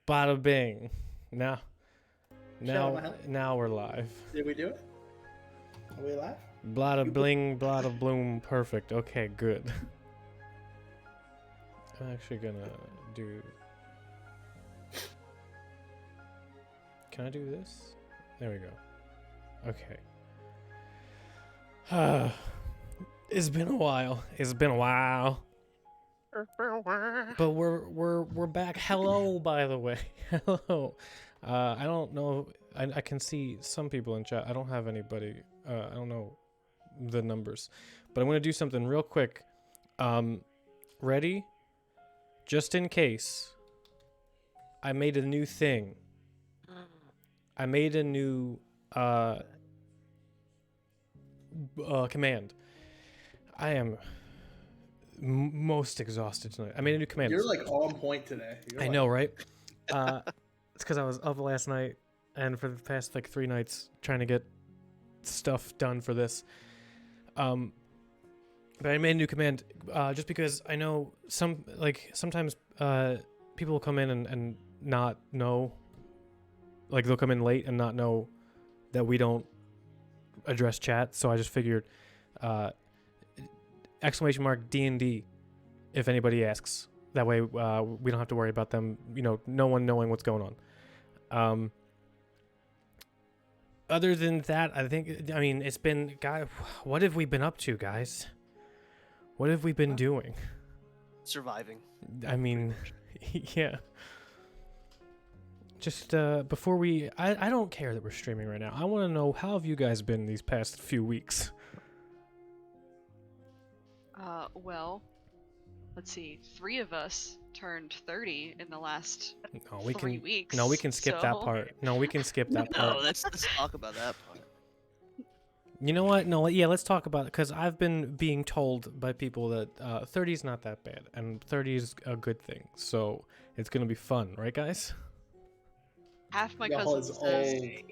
Bada bing. Now Shout out. we're live. Did we do it? Are we live? Blada bling, blada bloom. Perfect. Okay, good. I'm actually gonna do. Can I do this? There we go. Okay. It's been a while. But we're back. Hello, by the way. Hello. I don't know. I can see some people in chat. I don't have anybody. I don't know the numbers, but I'm gonna do something real quick. Ready? Just in case. I made a new thing. I made a new command. I am most exhausted tonight. I made a new command. You're like on point today. I know, right? It's because I was up last night and for the past like 3 nights trying to get stuff done for this. But I made a new command just because I know sometimes people will come in and not know, like they'll come in late and not know that we don't address chat. So I just figured !D&D if anybody asks. That way we don't have to worry about them, no one knowing what's going on. Other than that, it's been, what have we been up to, guys? What have we been doing? Surviving. I mean, yeah. Just before I don't care that we're streaming right now. I want to know, how have you guys been these past few weeks? Well, let's see. 3 of us turned 30 in the last 3 weeks. No, we can skip that part. No, we can skip that part. No, let's talk about that part. You know what? No, yeah, let's talk about it, because I've been being told by people that 30 is not that bad, and 30 is a good thing. So it's gonna be fun, right, guys? Half my cousins say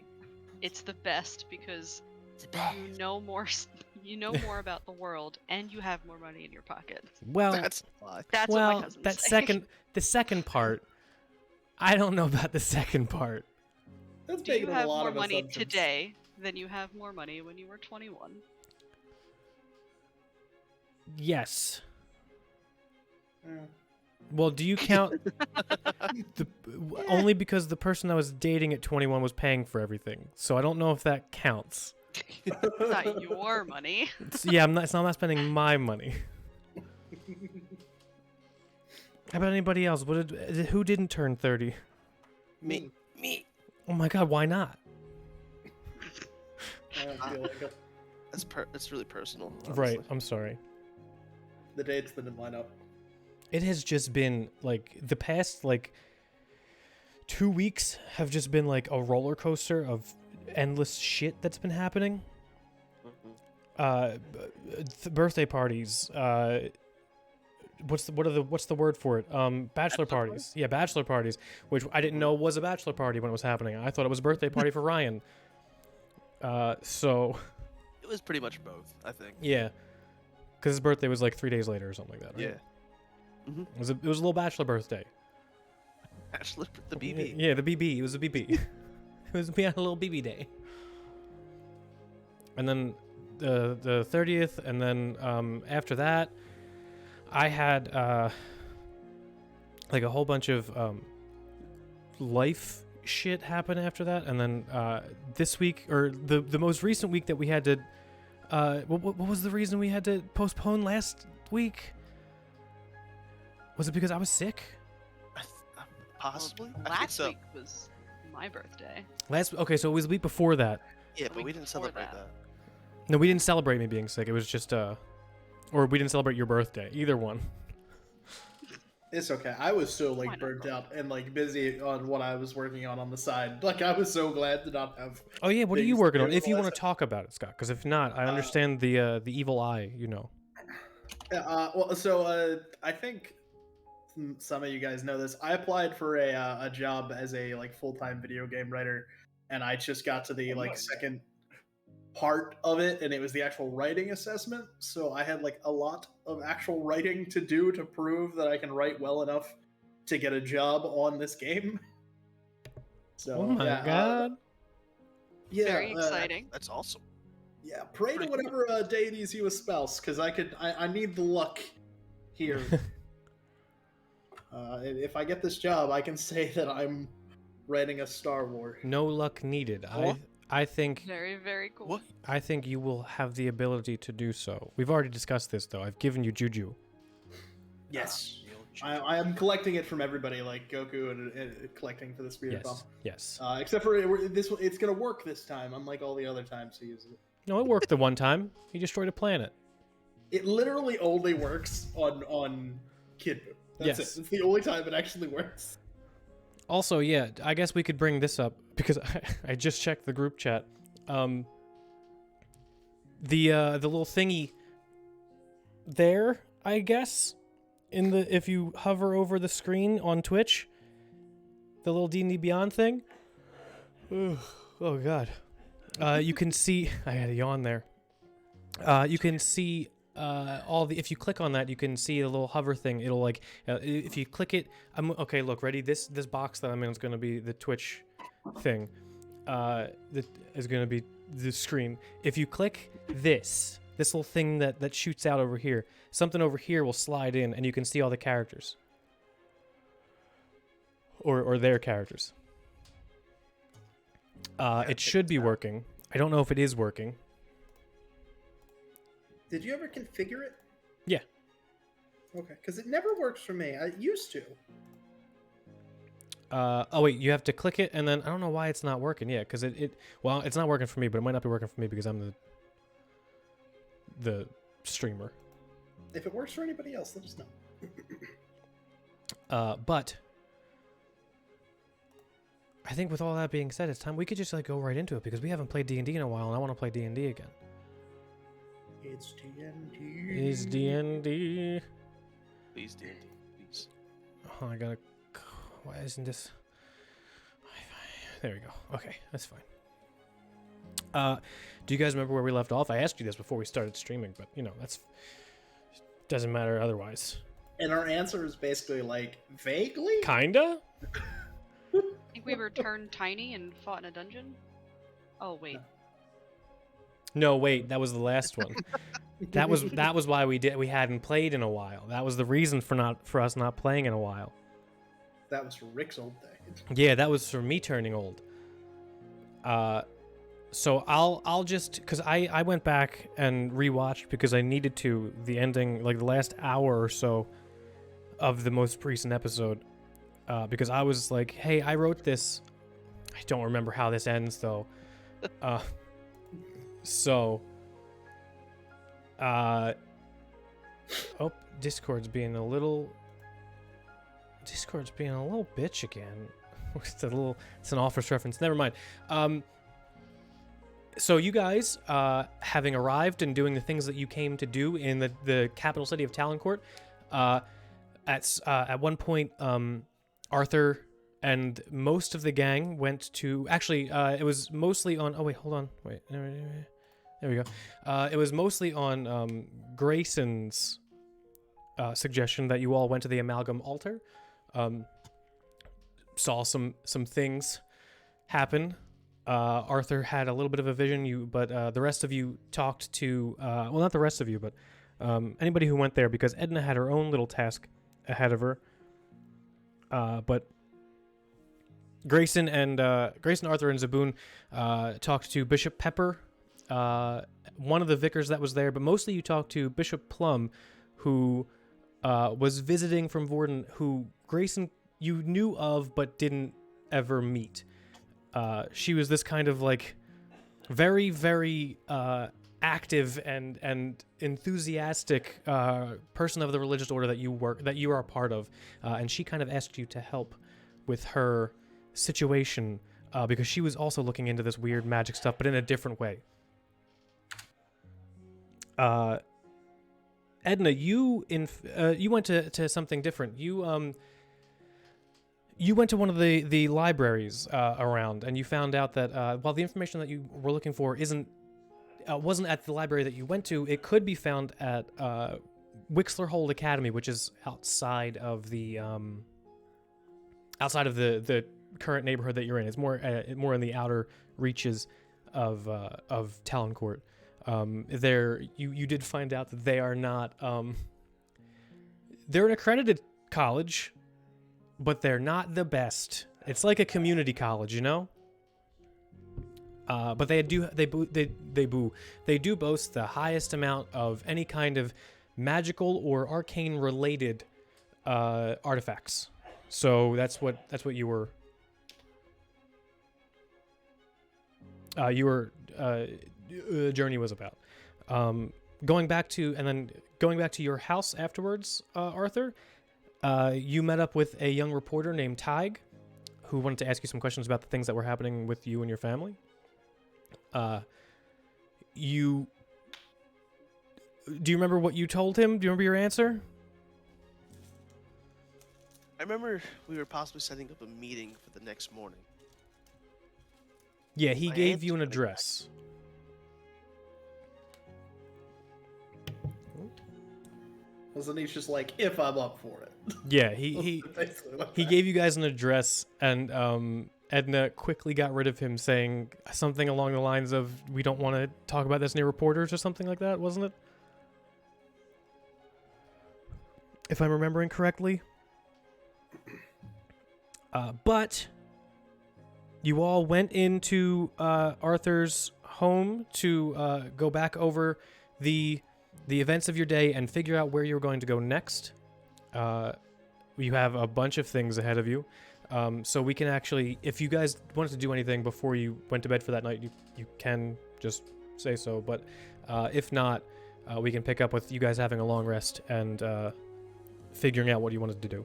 it's the best because you know more about the world and you have more money in your pocket. Well, that's what my cousins say. The second part, I don't know about the second part. That's Do you have a lot more of money assumptions. today than you have more money when you were 21? Yes. Well, do you count only because the person I was dating at 21 was paying for everything, so I don't know if that counts. It's not your money. Yeah, I'm not spending my money. How about anybody else? Who didn't turn 30? Me. Oh my god, why not? I don't feel like it. That's really personal. Honestly. Right, I'm sorry. The dates didn't line up. It has just been like the past 2 weeks have just been like a roller coaster of endless shit that's been happening. Birthday parties. What's the word for it? Bachelor parties. Yeah, bachelor parties, which I didn't know was a bachelor party when it was happening. I thought it was a birthday party for Ryan. So it was pretty much both, I think. Yeah, because his birthday was like 3 days later or something like that. Right? Yeah. Mm-hmm. It was a little bachelor birthday. Bachelor, the BB. Yeah, the BB. It was a BB. We had a little BB day. And then the 30th, and then after that, I had like a whole bunch of life shit happen after that, and then this week, or the most recent week that we had to what was the reason we had to postpone last week? Was it because I was sick? Possibly. Well, I think last so. week was my birthday. Okay, so it was the week before that. Yeah, but we didn't celebrate that. No, we didn't celebrate me being sick. It was just or we didn't celebrate your birthday. Either one. It's okay. I was so burnt out and busy on what I was working on the side. I was so glad to not have. Oh yeah, what are you working on? If you want to talk about it, Scott, because if not, I understand the evil eye. I think some of you guys know this. I applied for a job as a full-time video game writer, and I just got to the second part of it, and it was the actual writing assessment. So I had a lot of actual writing to do to prove that I can write well enough to get a job on this game. So, Oh my yeah, god. Yeah, Very exciting. That's awesome. Yeah, pray to Pretty whatever deities you espouse, because I need the luck here. If I get this job, I can say that I'm writing a Star Wars. No luck needed. What? I think Very, very cool. What? I think you will have the ability to do so. We've already discussed this though. I've given you juju. Yes. The old I am collecting it from everybody, like Goku, and collecting for the Spirit Bomb. Yes. Except for this, it's gonna work this time, unlike all the other times he uses it. No, it worked the one time. He destroyed a planet. It literally only works on Kid Buu. That's Yes. it. It's the only time it actually works. Also, yeah, I guess we could bring this up because I just checked the group chat. The little thingy there, I guess, if you hover over the screen on Twitch, the little D&D Beyond thing. Oh god. You can see I had a yawn there. You can see if you click on that, you can see a little hover thing. It'll like if you click it, okay, look, ready? This box that I'm in is going to be the Twitch thing. That is going to be the screen. If you click this little thing that shoots out over here, something over here will slide in and you can see all the characters. Or their characters. It should be working. I don't know if it is working. Did you ever configure it? Yeah. Okay, because it never works for me. I used to. Oh wait, you have to click it and then I don't know why it's not working. Yeah, because well, it's not working for me, but it might not be working for me because I'm the streamer. If it works for anybody else, let us know. But I think with all that being said, it's time we could just like go right into it because we haven't played D&D in a while and I want to play D&D again. It's D&D. Is D&D? Please, D&D, please. Oh, I gotta. Why isn't this? There we go. Okay, that's fine. Do you guys remember where we left off? I asked you this before we started streaming, but you know that's doesn't matter otherwise. And our answer is basically like vaguely. Kinda. I think we returned tiny and fought in a dungeon. Oh wait. No, wait, that was the last one. that was why we hadn't played in a while. That was the reason for us not playing in a while. That was for Rick's old day. Yeah, that was for me turning old. So I'll just because I went back and rewatched because I needed to the ending, like the last hour or so of the most recent episode, because I was like, hey, I wrote this. I don't remember how this ends though. So, oh, Discord's being a little bitch again. It's an Office reference. Never mind. So you guys, having arrived and doing the things that you came to do in the capital city of Talon Court, at one point, Arthur and most of the gang went to. Actually, it was mostly on. Oh wait, hold on. Wait. There we go. It was mostly on Grayson's suggestion that you all went to the Amalgam Altar. Saw some things happen. Arthur had a little bit of a vision. But the rest of you talked to. Well, not the rest of you, but anybody who went there, because Edna had her own little task ahead of her. But Grayson, Arthur, and Zaboon talked to Bishop Pepper. One of the vicars that was there, but mostly you talked to Bishop Plum, who was visiting from Vorden, who Grayson you knew of but didn't ever meet. She was this kind of like very, very active and enthusiastic person of the religious order that you are a part of, and she kind of asked you to help with her situation because she was also looking into this weird magic stuff, but in a different way. Edna, you went to something different. You went to one of the libraries around, and you found out that while the information that you were looking for wasn't at the library that you went to, it could be found at Wixlerhold Academy, which is outside of the current neighborhood that you're in. It's more in the outer reaches of Talon Court. There, you did find out that they are not. They're an accredited college, but they're not the best. It's like a community college, you know. But they do boast the highest amount of any kind of magical or arcane related artifacts. So that's what your journey was about. Going back to your house afterwards, Arthur, you met up with a young reporter named Tig, who wanted to ask you some questions about the things that were happening with you and your family. Do you remember what you told him? Do you remember your answer? I remember we were possibly setting up a meeting for the next morning. Yeah, he My gave answer you an was- address. Wasn't he just like, if I'm up for it? Yeah, he Basically what he that- gave you guys an address, and Edna quickly got rid of him, saying something along the lines of, "We don't want to talk about this near reporters," or something like that, wasn't it? If I'm remembering correctly. But you all went into Arthur's home to go back over the events of your day and figure out where you're going to go next. You have a bunch of things ahead of you. So we can actually, if you guys wanted to do anything before you went to bed for that night, you can just say so. But if not, we can pick up with you guys having a long rest and figuring out what you wanted to do.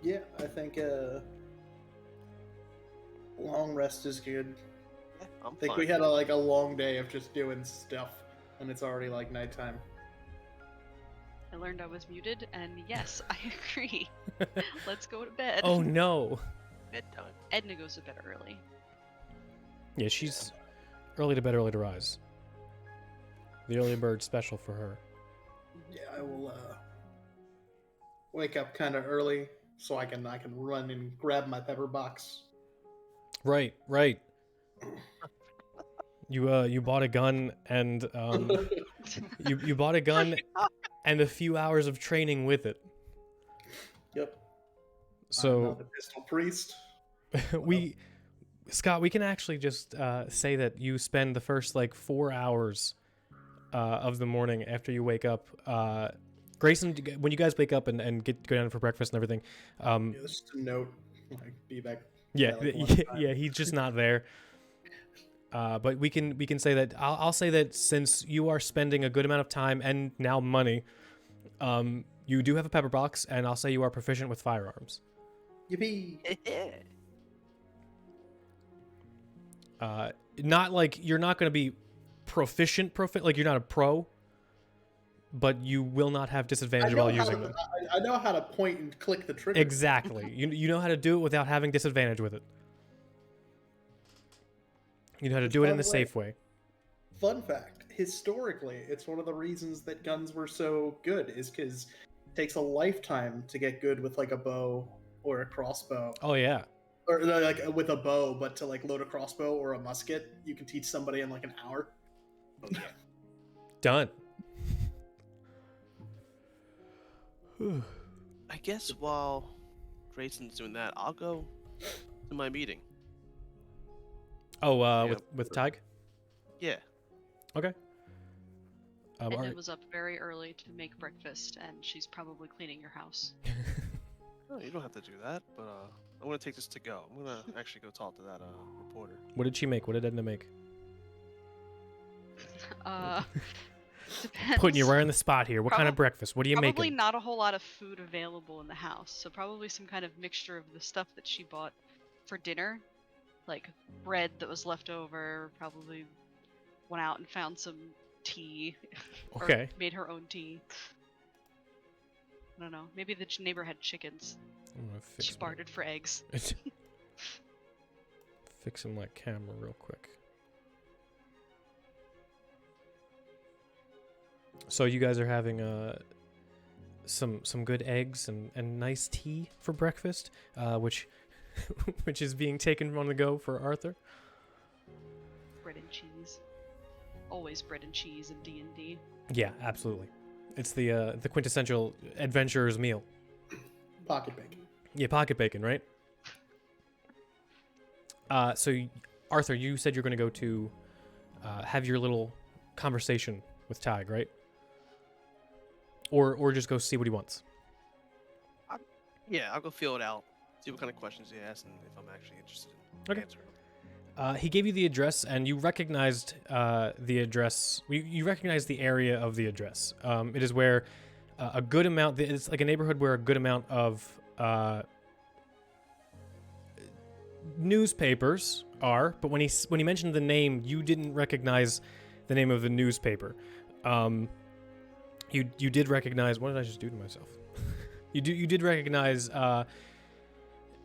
Yeah, I think long rest is good. Yeah, I'm I think fine. we had a long day of just doing stuff, and it's already like nighttime. I learned I was muted, and yes, I agree. Let's go to bed. Oh no. Bedtime. Edna goes to bed early. Yeah, she's early to bed, early to rise. The early bird special for her. Yeah, I will wake up kind of early so I can run and grab my pepper box. Right. You bought a gun and you bought a gun and a few hours of training with it. Yep. I'm So not a pistol priest. Scott, we can actually just say that you spend the first 4 hours of the morning after you wake up. Grayson, when you guys wake up and go down for breakfast and everything, Yeah, just a note. Like, be back. yeah, one time. yeah, he's just not there. But we can say that I'll say that since you are spending a good amount of time and now money, you do have a pepper box, and I'll say you are proficient with firearms. Yippee! Not like you're not going to be proficient, like you're not a pro, but you will not have disadvantage while using them. I know how to point and click the trigger. Exactly. You know how to do it without having disadvantage with it. You know how to do it in the safe way. Fun fact: historically, it's one of the reasons that guns were so good is because it takes a lifetime to get good with a bow or a crossbow. Oh yeah. Or with a bow, but to load a crossbow or a musket, you can teach somebody in an hour. Done. I guess while Grayson's doing that, I'll go to my meeting. Oh, Yeah. with Tag? Yeah. Okay. Edna was up very early to make breakfast, and she's probably cleaning your house. No, you don't have to do that, but I'm gonna take this to go. I'm gonna actually go talk to that reporter. What did she make? What did Edna make? Depends. Putting you right on the spot here. What kind of breakfast? What are you Probably making? not a whole lot of food available in the house, so probably some kind of mixture of the stuff that she bought for dinner, like bread that was left over. Probably went out and found some tea. Or Okay. made her own tea. I don't know. Maybe the neighbor had chickens. I'm gonna fix She bartered for eggs. Fixing my camera real quick. So you guys are having some good eggs and nice tea for breakfast, which which is being taken on the go for Arthur. Bread and cheese. Always bread and cheese in D&D. Yeah, absolutely. It's the quintessential adventurer's meal. Pocket bacon. Yeah, pocket bacon, right? So Arthur, you said you're going to go to have your little conversation with Tig, right? Or just go see what he wants. Yeah, I'll go feel it out. See what kind of questions he asks and if I'm actually interested in Okay. answering them. He gave you the address, and you recognized the address. You recognized the area of the address. It is where a good amount. It's like a neighborhood where a good amount of newspapers are. But when he mentioned the name, you didn't recognize the name of the newspaper. You did recognize. What did I just do to myself? You did recognize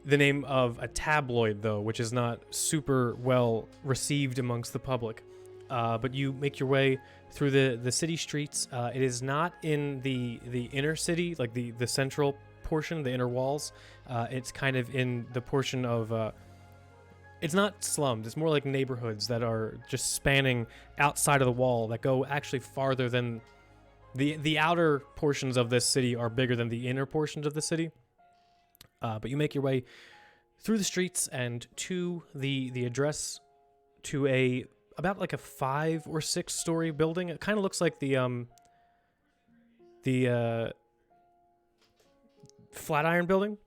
the name of a tabloid, though, which is not super well received amongst the public. But you make your way through the city streets. It is not in the inner city, like the central portion, the inner walls. It's kind of in the portion of... it's not slummed. It's more like neighborhoods that are just spanning outside of the wall that go actually farther than... The outer portions of this city are bigger than the inner portions of the city. But you make your way through the streets and to the address, to about like a 5 or 6 story building. It kind of looks like the Flatiron building,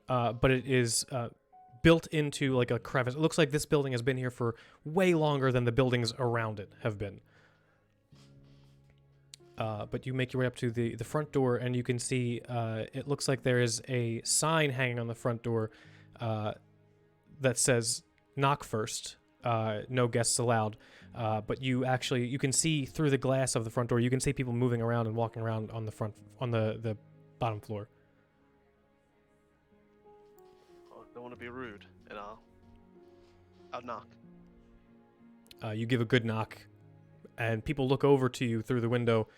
but it is built into like a crevice. It looks like this building has been here for way longer than the buildings around it have been. But you make your way up to the front door, and you can see it looks like there is a sign hanging on the front door that says "Knock first, no guests allowed." But you can see through the glass of the front door. You can see people moving around and walking around on the bottom floor. I don't want to be rude, and I'll knock. You give a good knock, and people look over to you through the window.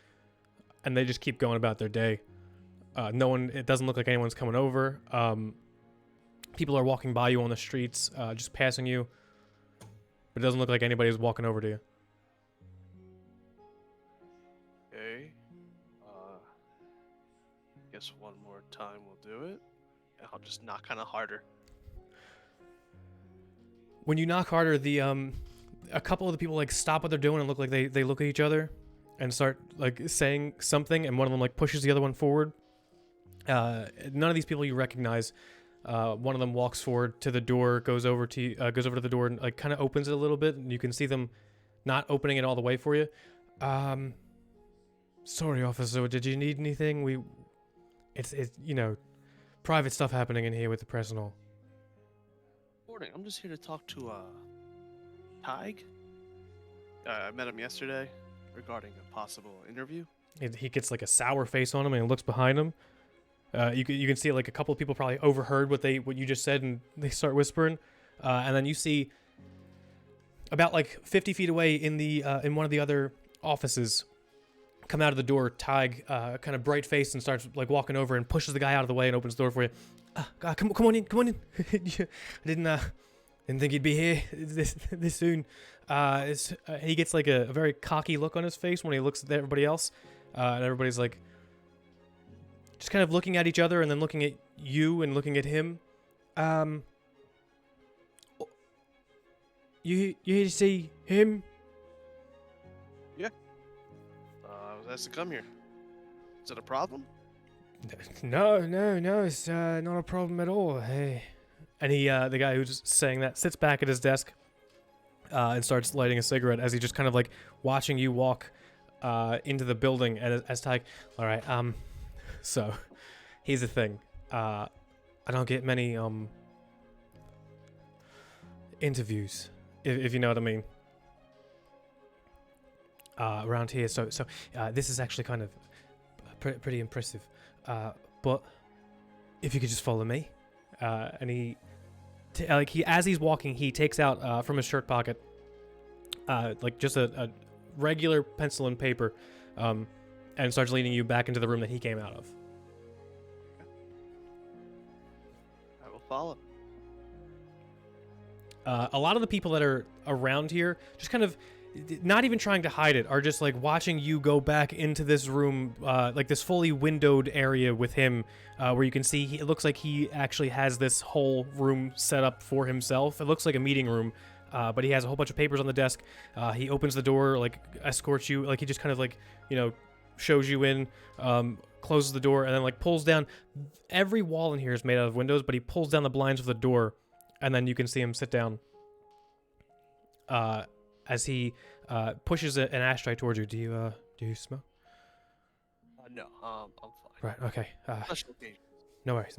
And they just keep going about their day. It doesn't look like anyone's coming over. People are walking by you on the streets, just passing you. But it doesn't look like anybody's walking over to you. Okay. Guess one more time we'll do it. And I'll just knock kind of harder. When you knock harder, a couple of the people like stop what they're doing and look like they look at each other. And start like saying something, and one of them like pushes the other one forward. None of these people you recognize. One of them walks forward to the door, goes over to the door, and like kind of opens it a little bit, and you can see them not opening it all the way for you. Sorry, officer. Did you need anything? It's private stuff happening in here with the press and all. Morning. I'm just here to talk to Tig. I met him yesterday regarding a possible interview. He gets like a sour face on him, and he looks behind him. You can see like a couple of people probably overheard what you just said, and they start whispering. And then you see about like 50 feet away in one of the other offices, come out of the door, Tig, kind of bright faced, and starts like walking over and pushes the guy out of the way and opens the door for you. Come on in. I didn't think he'd be here this soon. He gets like a very cocky look on his face when he looks at everybody else, and everybody's like just kind of looking at each other and then looking at you and looking at him. You here to see him? Yeah. I was asked to come here. Is it a problem? No, it's not a problem at all. Hey. And the guy who's saying that sits back at his desk and starts lighting a cigarette as he just kind of like watching you walk into the building. And as Tig, all right, so here's the thing. I don't get many interviews, if you know what I mean, around here. So this is actually kind of pretty impressive. But if you could just follow me. And as he's walking, he takes out from his shirt pocket like just a regular pencil and paper, and and starts leading you back into the room that he came out of. I will follow. A lot of the people that are around here, just kind of not even trying to hide it, are just like watching you go back into this room, like this fully windowed area with him, where you can see it looks like he actually has this whole room set up for himself. It looks like a meeting room, but he has a whole bunch of papers on the desk. He opens the door, like escorts you, like he just kind of like, shows you in, closes the door, and then like pulls down. Every wall in here is made out of windows, but he pulls down the blinds of the door, and then you can see him sit down. As he pushes an ashtray towards you. Do you smoke? No, I'm fine. Right. Okay. Special occasion. No worries.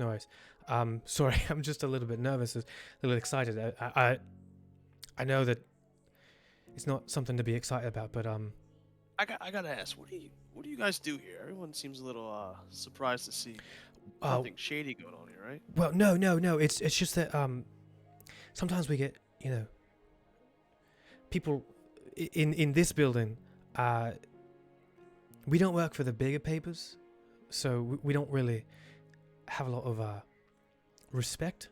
Sorry, I'm just a little bit nervous, a little excited. I know that it's not something to be excited about, but I gotta ask, what do you guys do here? Everyone seems a little surprised to see something shady going on here, right? Well, no. It's just that sometimes we get people in this building. We don't work for the bigger papers, so we don't really have a lot of respect.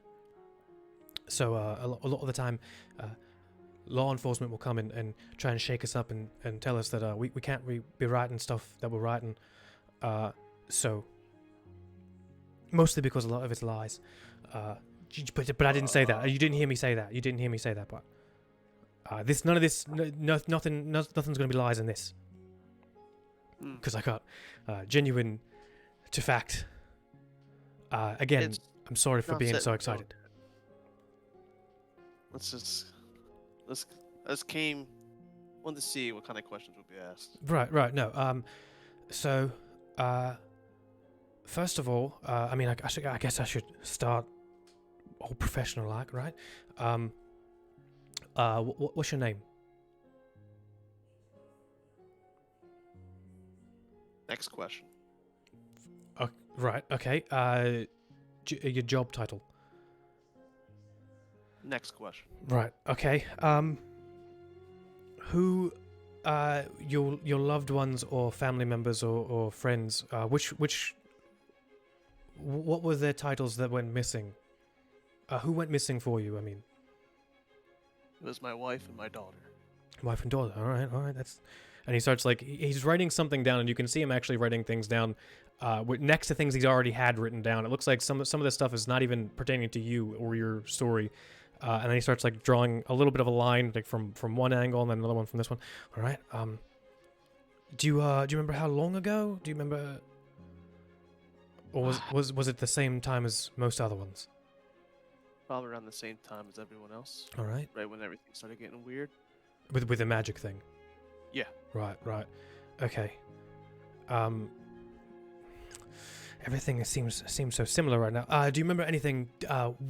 So a lot of the time, law enforcement will come and try and shake us up and tell us that we can't be writing stuff that we're writing. So mostly because a lot of it's lies. But I didn't say that. You didn't hear me say that. But nothing's gonna be lies in this. Because I got genuine to fact. Again, I'm sorry for being so excited. Let's wanted to see what kind of questions would be asked. Right. No. So, first of all, I guess I should start all professional like, right? What's your name? Next question. Right. Okay. Your job title. Next question. Right. Okay. Who, your loved ones or family members or friends? What were their titles that went missing? Who went missing for you? I mean, It was my wife and my daughter. wife and daughter. All right. And he starts he's writing something down, and you can see him actually writing things down, next to things he's already had written down. It looks like some of this stuff is not even pertaining to you or your story. And then he starts drawing a little bit of a line from one angle and then another one from this one. All right. Do you remember how long ago? Do you remember? Or was it the same time as most other ones? Probably around the same time as everyone else. All right. Right when everything started getting weird. With the magic thing. Yeah. Right. Okay. Everything seems so similar right now. Do you remember anything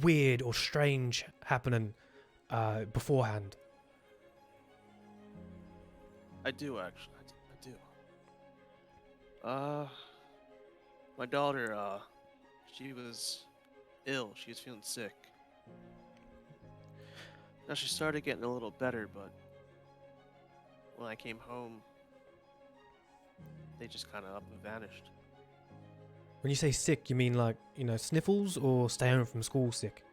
weird or strange happening beforehand? I do actually. I do. My daughter, she was ill. She was feeling sick. Now she started getting a little better, but when I came home, they just kind of up and vanished. When you say sick, you mean sniffles or stay home from school sick?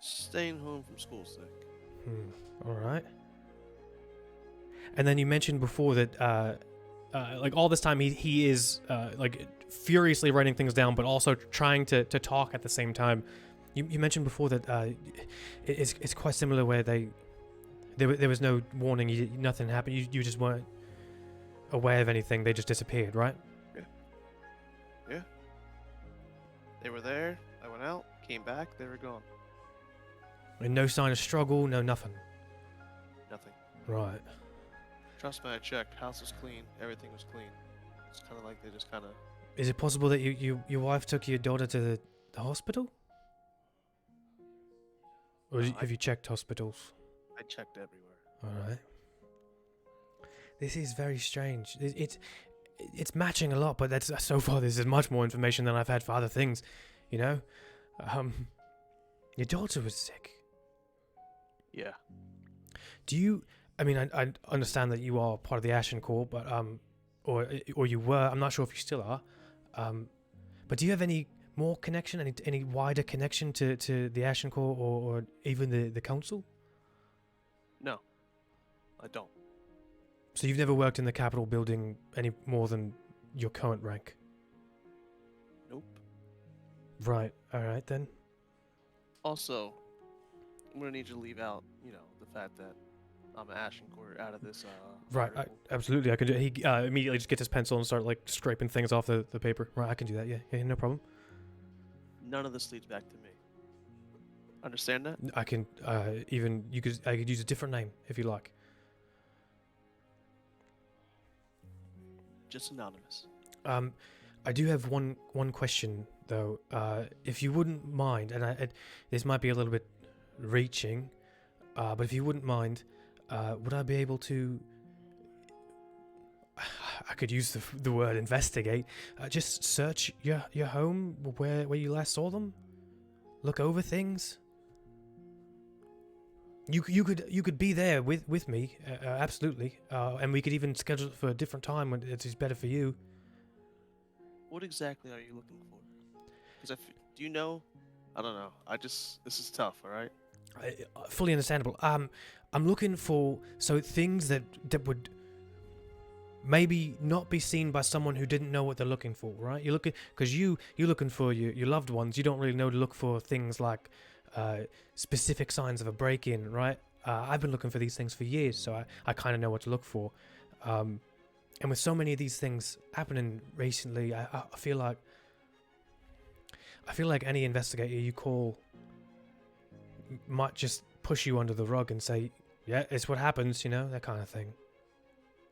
Staying home from school sick. All right. And then you mentioned before that, all this time he is furiously writing things down, but also trying to talk at the same time. You mentioned before that it's quite similar where there was no warning, nothing happened. You just weren't aware of anything. They just disappeared, right? Yeah. They were there. I went out, came back. They were gone. And no sign of struggle, no nothing. Nothing. Right. Trust me, I checked. House was clean. Everything was clean. It's kind of like they just kind of... Is it possible that your wife took your daughter to the hospital? Or have you checked hospitals? I checked everywhere. All right. This is very strange. It's matching a lot, but so far this is much more information than I've had for other things. Your daughter was sick. Yeah. Do you? I mean, I understand that you are part of the Ashen Court, but or you were. I'm not sure if you still are. But do you have any more connection, any wider connection to the Ashen Court or even the council? No, I don't. So you've never worked in the Capitol building any more than your current rank? Nope. Right. All right then. Also, I'm gonna need you to leave out, the fact that I'm an Ashen Court out of this. Right. Absolutely. I can do. He immediately just gets his pencil and start like scraping things off the paper. Right. I can do that. Yeah. Yeah. No problem. None of this leads back to me. Understand that? I can I could use a different name if you like. Just anonymous. I do have one question though. If you wouldn't mind, and this might be a little bit reaching, but if you wouldn't mind, would I be able to? I could use the word investigate. Just search your home where you last saw them. Look over things. You could be there with me, absolutely, and we could even schedule it for a different time when it is better for you. What exactly are you looking for? Because do you know? I don't know. This is tough. All right. Fully understandable. I'm looking for things that would maybe not be seen by someone who didn't know what they're looking for, right? You're looking for your loved ones. You don't really know to look for things like specific signs of a break-in, right? I've been looking for these things for years, so I kind of know what to look for. And with so many of these things happening recently, I feel like any investigator you call might just push you under the rug and say, "Yeah, it's what happens," that kind of thing,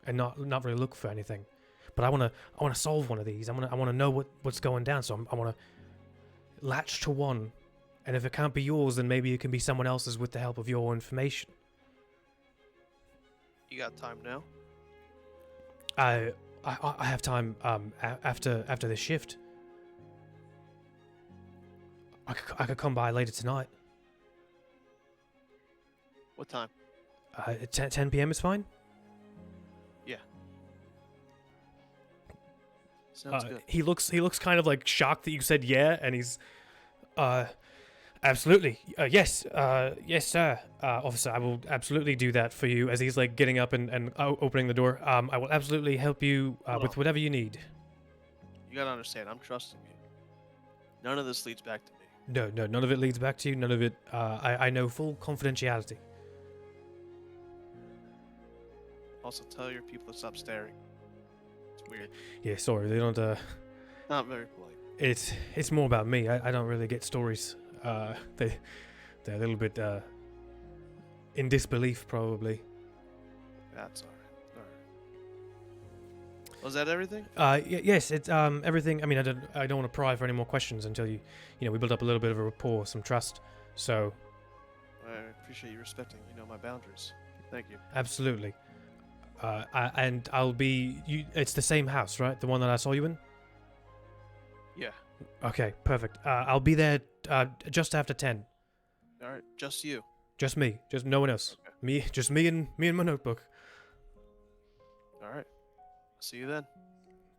and not really look for anything. But I want to solve one of these. I want to know what's going down. So I want to latch to one, and if it can't be yours, then maybe it can be someone else's with the help of your information. You got time now? I have time after the shift. I could come by later tonight. What time? 10 p.m. is fine. Yeah. Sounds good. He looks kind of like shocked that you said yeah, and he's absolutely yes sir, officer, I will absolutely do that for you, as he's like getting up and opening the door. I will absolutely help you with whatever you need. You gotta understand, I'm trusting you. None of this leads back to me. No, none of it leads back to you. None of it. I know full confidentiality. Also, tell your people to stop staring. It's weird. Yeah, sorry, they don't. Not very polite. It's more about me. I don't really get stories. They're a little bit in disbelief, probably. That's alright. Was that everything? Yes, it's everything. I mean, I don't want to pry for any more questions until we build up a little bit of a rapport, some trust. So. I appreciate you respecting, my boundaries. Thank you. Absolutely. And I'll be. It's the same house, right? The one that I saw you in. Yeah. Okay, perfect. I'll be there just after 10. All right, just you. Just me. Just no one else. Okay. Just me and my notebook. All right. See you then.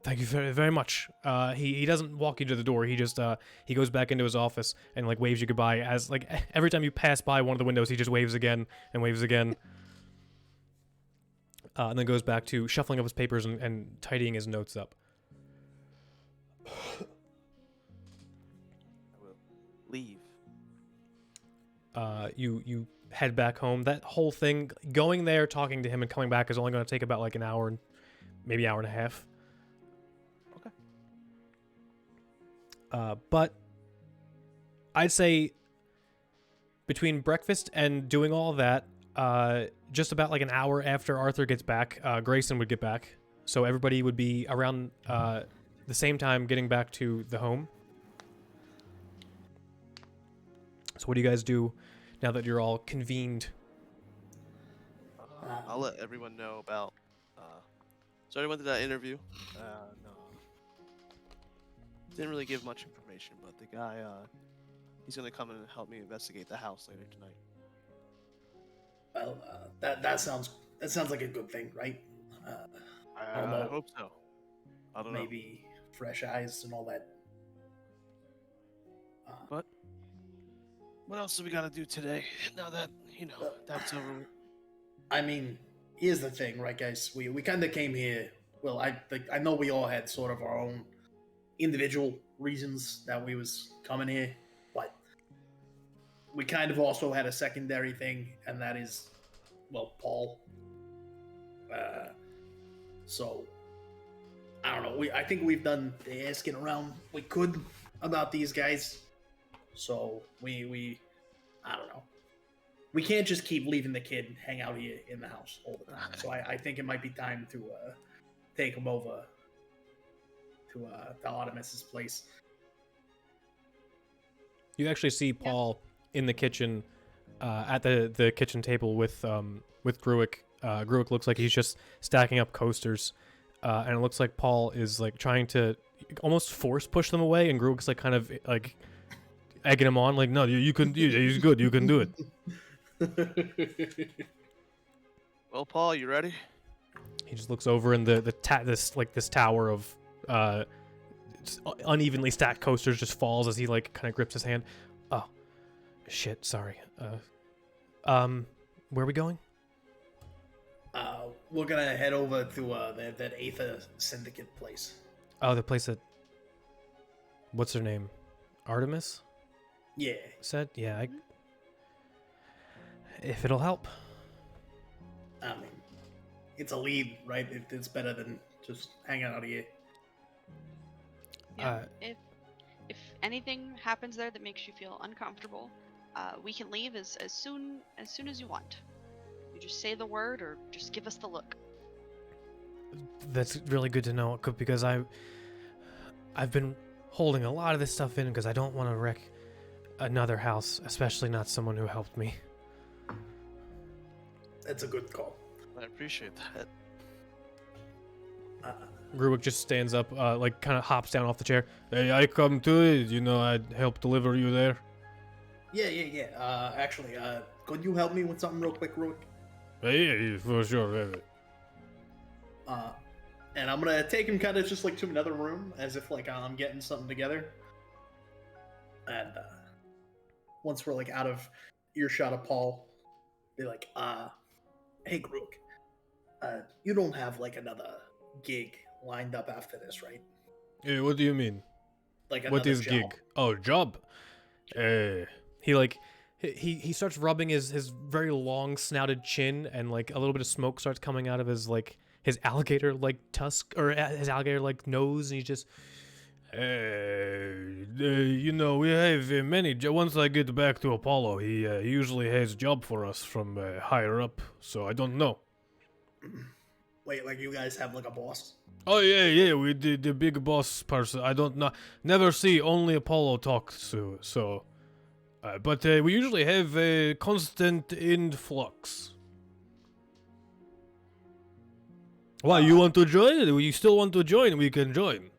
Thank you very, very much. He doesn't walk you to the door. He just he goes back into his office and like waves you goodbye. As like every time you pass by one of the windows, he just waves again and waves again. And then goes back to shuffling up his papers and tidying his notes up. I will leave. You head back home. That whole thing, going there, talking to him, and coming back is only going to take about like an hour, and maybe hour and a half. Okay. But I'd say between breakfast and doing all that, just about like an hour after Arthur gets back, Grayson would get back. So everybody would be around the same time getting back to the home. So what do you guys do now that you're all convened? I'll let everyone know about. So I went to that interview. No, didn't really give much information, but the guy, he's gonna come in and help me investigate the house later tonight. Well, that sounds like a good thing, right? I hope so. I don't know. maybe fresh eyes and all that. But what else do we gotta do today? Now that that's over. I mean, here's the thing, right, guys? We kind of came here. Well, I know we all had sort of our own individual reasons that we was coming here, but we kind of also had a secondary thing, and that is, well, Paul. So I don't know. I think we've done the asking around we could about these guys. So we I don't know. We can't just keep leaving the kid hang out here in the house all the time. So I think it might be time to take him over to Artemis's place. You actually see Paul in the kitchen, at the kitchen table with Gruick. Gruick looks like he's just stacking up coasters, and it looks like Paul is like trying to almost force push them away, and Gruick's like kind of like egging him on, like, no, you can, he's good, you can do it. Well, Paul, you ready? He just looks over, and this tower of unevenly stacked coasters just falls as he like kind of grips his hand. Oh, shit! Sorry. Where are we going? We're gonna head over to that Aether Syndicate place. Oh, the place that. What's her name? Artemis? Yeah. Said? Yeah. If it'll help. I mean, it's a lead, right? It's better than just hanging out here. Yeah. If anything happens there that makes you feel uncomfortable, we can leave as soon as you want. You just say the word or just give us the look. That's really good to know, because I've been holding a lot of this stuff in because I don't want to wreck another house, especially not someone who helped me. That's a good call. I appreciate that. Gruick just stands up, like kind of hops down off the chair. Hey, I come to it. I'd help deliver you there. Yeah. Actually, could you help me with something real quick, Ruick? Yeah, for sure. And I'm gonna take him kind of just like to another room, as if like I'm getting something together. And once we're like out of earshot of Paul, be like, hey, Gruick, you don't have like another gig lined up after this, right? Yeah, what do you mean? Like what is job. gig? Oh, job. He starts rubbing his very long snouted chin, and like a little bit of smoke starts coming out of his alligator like tusk, or his alligator like nose, and he just we have many. Once I get back to Apollo, he usually has a job for us from higher up, so I don't know. Wait, like you guys have like a boss? Oh yeah, we the big boss person. I don't know, never see, only Apollo talk to, so. But we usually have a constant influx. Why, you want to join? You still want to join? We can join.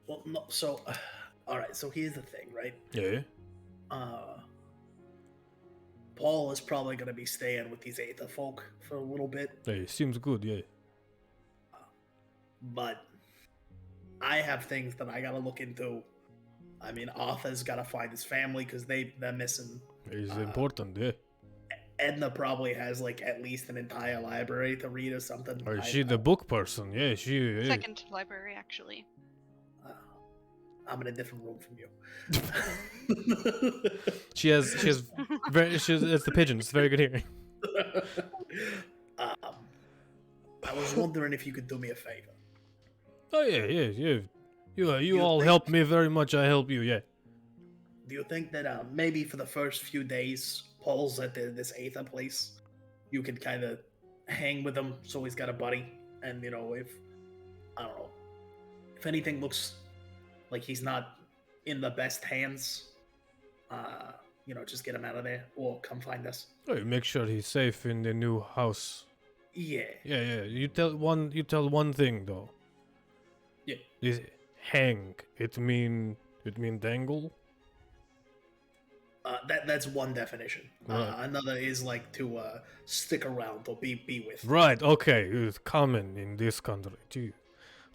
Well, no, so, alright, so here's the thing, right? Yeah. Paul is probably going to be staying with these Aether folk for a little bit. Hey, seems good, yeah. But I have things that I got to look into. I mean, Arthur's got to find his family because they're missing. It's important, yeah. Edna probably has like at least an entire library to read or something. Or is she the book person? Yeah, she. Yeah. Second library, actually. I'm in a different room from you. She has it's the pigeon. It's very good hearing. I was wondering if you could do me a favor. Oh yeah. You all help me very much. I help you, yeah. Do you think that maybe for the first few days, Paul's at this Aether place, you could kind of hang with him so he's got a buddy, and if I don't know, if anything looks like he's not in the best hands, just get him out of there or come find us. Oh, make sure he's safe in the new house. Yeah. Yeah. You tell one thing though. Yeah. This hang. It mean dangle. That's one definition. Right. Another is like to stick around or be with. Right. Okay. It's common in this country too.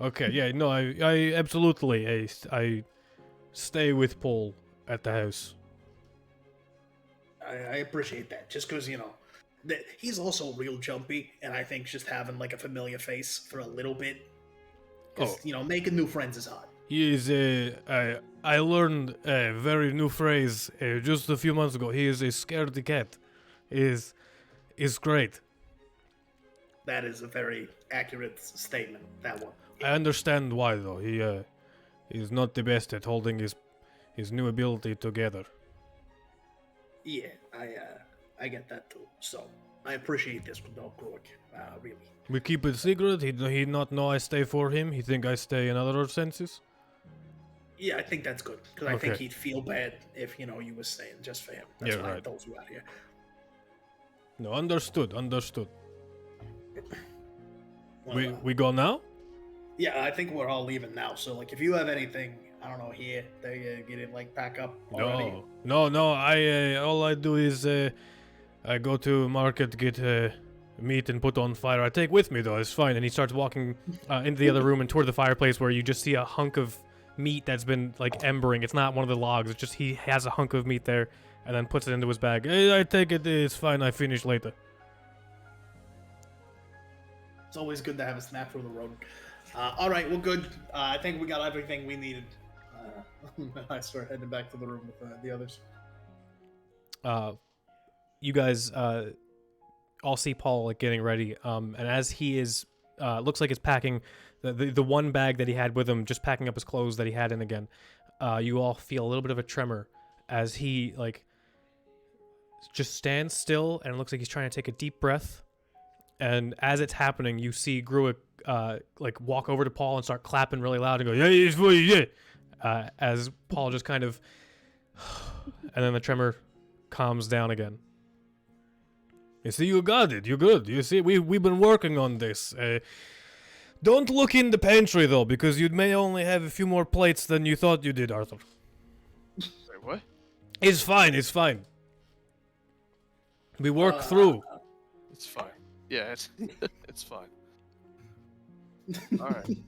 Okay, yeah, no, I absolutely, I stay with Paul at the house. I appreciate that. Just because he's also real jumpy, and I think just having like a familiar face for a little bit, because making new friends is hard. He is I learned a very new phrase just a few months ago. He is a scaredy cat. Is great. That is a very accurate statement. That one. I understand why though. He is not the best at holding his new ability together. Yeah, I get that too. So I appreciate this with Dog Grog, really. We keep it secret. He not know I stay for him. He think I stay in other senses. Yeah, I think that's good because I think he'd feel bad if you were staying just for him. That's why I told you out here. No, understood. Well, We go now? Yeah, I think we're all leaving now. So like, if you have anything, I don't know, here, they get it like pack up already. No. I all I do is I go to market, get meat, and put on fire. I take with me though. It's fine. And he starts walking into the other room and toward the fireplace where you just see a hunk of meat that's been like embering. It's not one of the logs. It's just he has a hunk of meat there, and then puts it into his bag. I take it. It's fine. I finish later. It's always good to have a snack for the road. All right, well, good. I think we got everything we needed. I start heading back to the room with the others. You guys all see Paul like getting ready. And as he is, looks like he's packing the one bag that he had with him, just packing up his clothes that he had in again. You all feel a little bit of a tremor as he like just stands still, and it looks like he's trying to take a deep breath. And as it's happening, you see Gruick like walk over to Paul and start clapping really loud and go, "Yeah, it's what you did." As Paul just kind of, and then the tremor calms down again. You see, you got it. You're good. You see, we've been working on this. Don't look in the pantry though, because you may only have a few more plates than you thought you did, Arthur. Wait, what? It's fine. It's fine. We work through. It's fine. Yeah, it's it's fine. All right.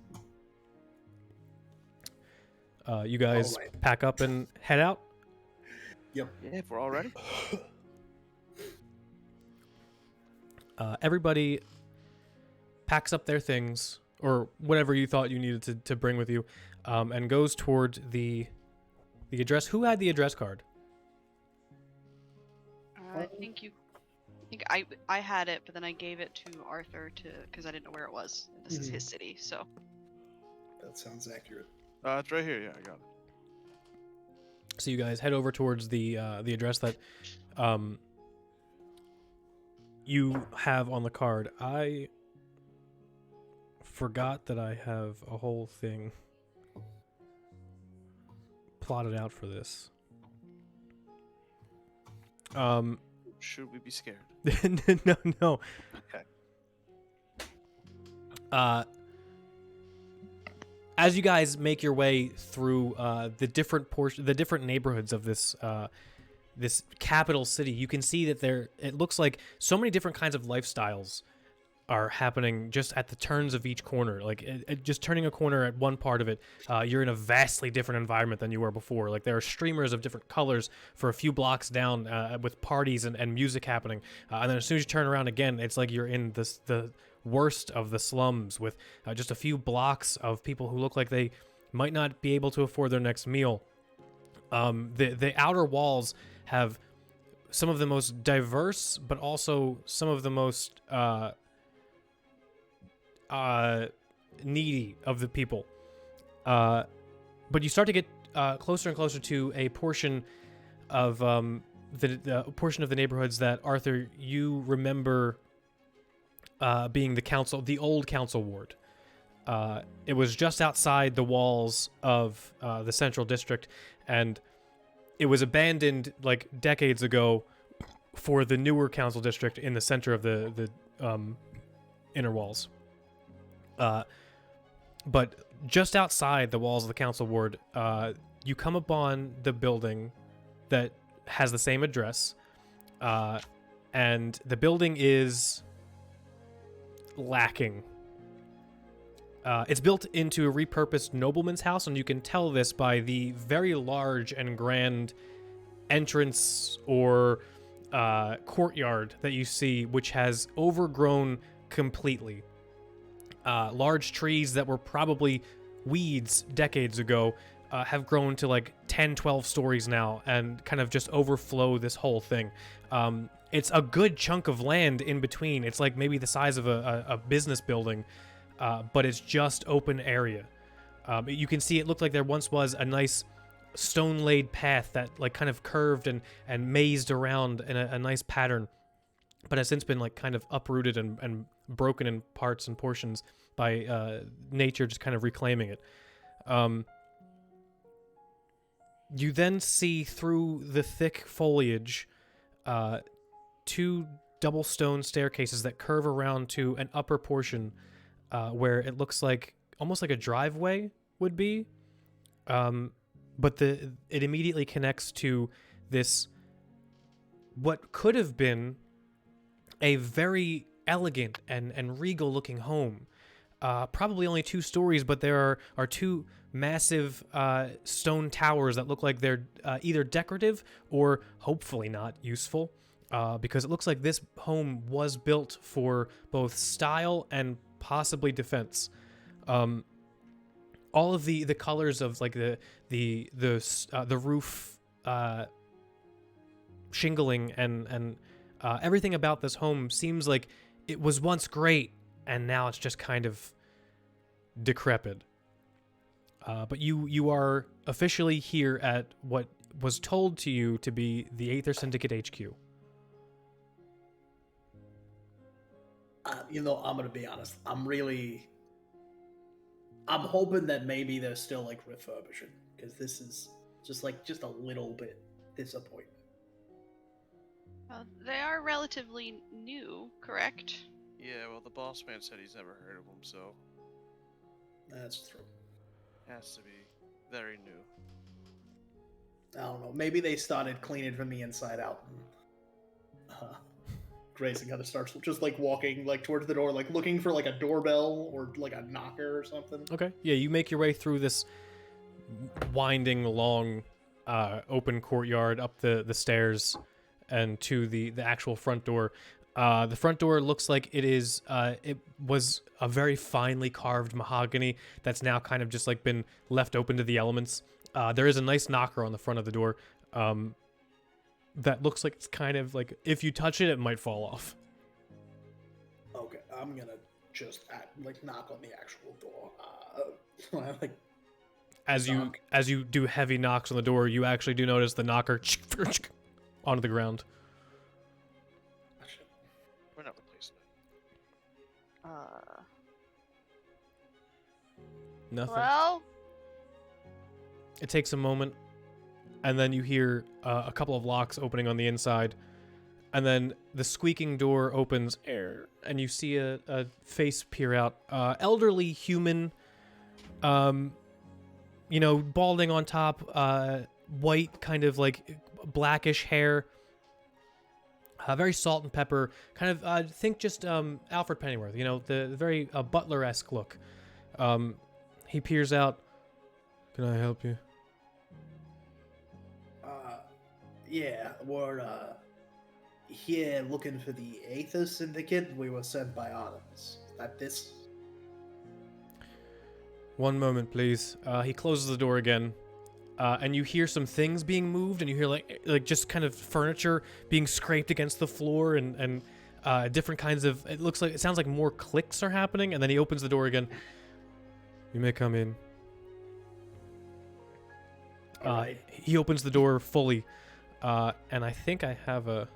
You guys pack up and head out? Yep. Yeah, if we're all ready. Everybody packs up their things, or whatever you thought you needed to bring with you, and goes toward the address. Who had the address card? I think I had it, but then I gave it to Arthur because I didn't know where it was. This is his city, so. That sounds accurate. It's right here. Yeah, I got it. So you guys head over towards the address that you have on the card. I forgot that I have a whole thing plotted out for this. Should we be scared? No. Okay. As you guys make your way through the different neighborhoods of this this capital city, you can see that it looks like so many different kinds of lifestyles are happening just at the turns of each corner. Like just turning a corner at one part of it, you're in a vastly different environment than you were before. Like there are streamers of different colors for a few blocks down with parties and music happening. And then as soon as you turn around again, it's like you're in the worst of the slums with just a few blocks of people who look like they might not be able to afford their next meal. The outer walls have some of the most diverse, but also some of the most needy of the people. But you start to get closer and closer to a portion of the portion of the neighborhoods that, Arthur, you remember being the old council ward. It was just outside the walls of the central district, and it was abandoned like decades ago for the newer council district in the center of the inner walls. But just outside the walls of the council ward, you come upon the building that has the same address, and the building is lacking. It's built into a repurposed nobleman's house, and you can tell this by the very large and grand entrance or courtyard that you see, which has overgrown completely. Large trees that were probably weeds decades ago have grown to like 10, 12 stories now and kind of just overflow this whole thing. It's a good chunk of land in between. It's like maybe the size of a business building, but it's just open area. You can see it looked like there once was a nice stone-laid path that like kind of curved and mazed around in a nice pattern, but has since been like kind of uprooted and broken in parts and portions by nature just kind of reclaiming it. You then see through the thick foliage 2 double stone staircases that curve around to an upper portion where it looks like almost like a driveway would be. But it immediately connects to this, what could have been a very elegant and regal looking home. Probably only 2 stories, but there are 2 massive stone towers that look like they're either decorative or hopefully not useful, because it looks like this home was built for both style and possibly defense. All of the colors of like the roof shingling and everything about this home seems like it was once great and now it's just kind of decrepit. But you are officially here at what was told to you to be the Aether Syndicate HQ. I'm gonna be honest. I'm hoping that maybe they're still like refurbishing, because this is just a little bit disappointing. They are relatively new, correct? Yeah, well, the boss man said he's never heard of them, so That's true. has to be very new. I don't know. Maybe they started cleaning from the inside out. Grayson kind of starts just like walking like towards the door, like looking for like a doorbell or like a knocker or something. Okay. Yeah, you make your way through this winding, long, open courtyard up the stairs and to the actual front door. The front door looks like it was a very finely carved mahogany that's now kind of just like been left open to the elements. There is a nice knocker on the front of the door. That looks like it's kind of like if you touch it, it might fall off. Okay, I'm gonna just knock on the actual door. As you do heavy knocks on the door, you actually do notice the knocker onto the ground. We're not replacing it. Nothing. Well, It takes a moment, and then you hear a couple of locks opening on the inside, and then the squeaking door opens, and you see a face peer out. Elderly human, balding on top, white, kind of like blackish hair, very salt and pepper, kind of, think just Alfred Pennyworth, the very butler-esque look. He peers out. Can I help you? Yeah, we're here looking for the Aether Syndicate. We were sent by Artemis. That this? One moment, please. He closes the door again, and you hear some things being moved, and you hear like just kind of furniture being scraped against the floor, and different kinds of. It sounds like more clicks are happening, and then he opens the door again. You may come in. Right. He opens the door fully, and I think I have a.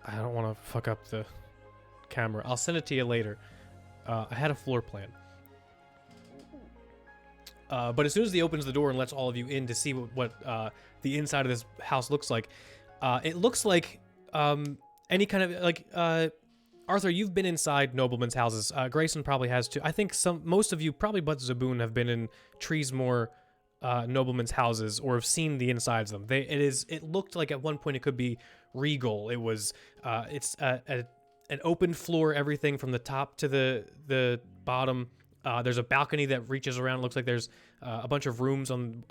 I don't want to fuck up the camera. I'll send it to you later. I had a floor plan. But as soon as he opens the door and lets all of you in to see what the inside of this house looks like, it looks like any kind of like Arthur, you've been inside noblemen's houses. Grayson probably has too. I think most of you, probably but Zaboon, have been in Treesmore noblemen's houses or have seen the insides of them. It looked like at one point it could be regal. It was it's an open floor, everything from the top to the bottom. There's a balcony that reaches around. It looks like there's a bunch of rooms on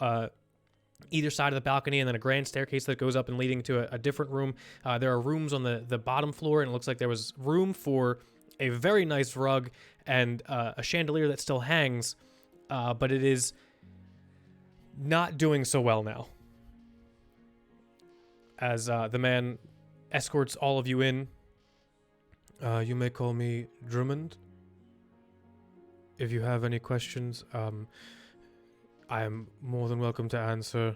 either side of the balcony, and then a grand staircase that goes up and leading to a different room. There are rooms on the bottom floor, and it looks like there was room for a very nice rug and a chandelier that still hangs, but it is not doing so well now. As the man escorts all of you in, you may call me Drummond. If you have any questions, I am more than welcome to answer.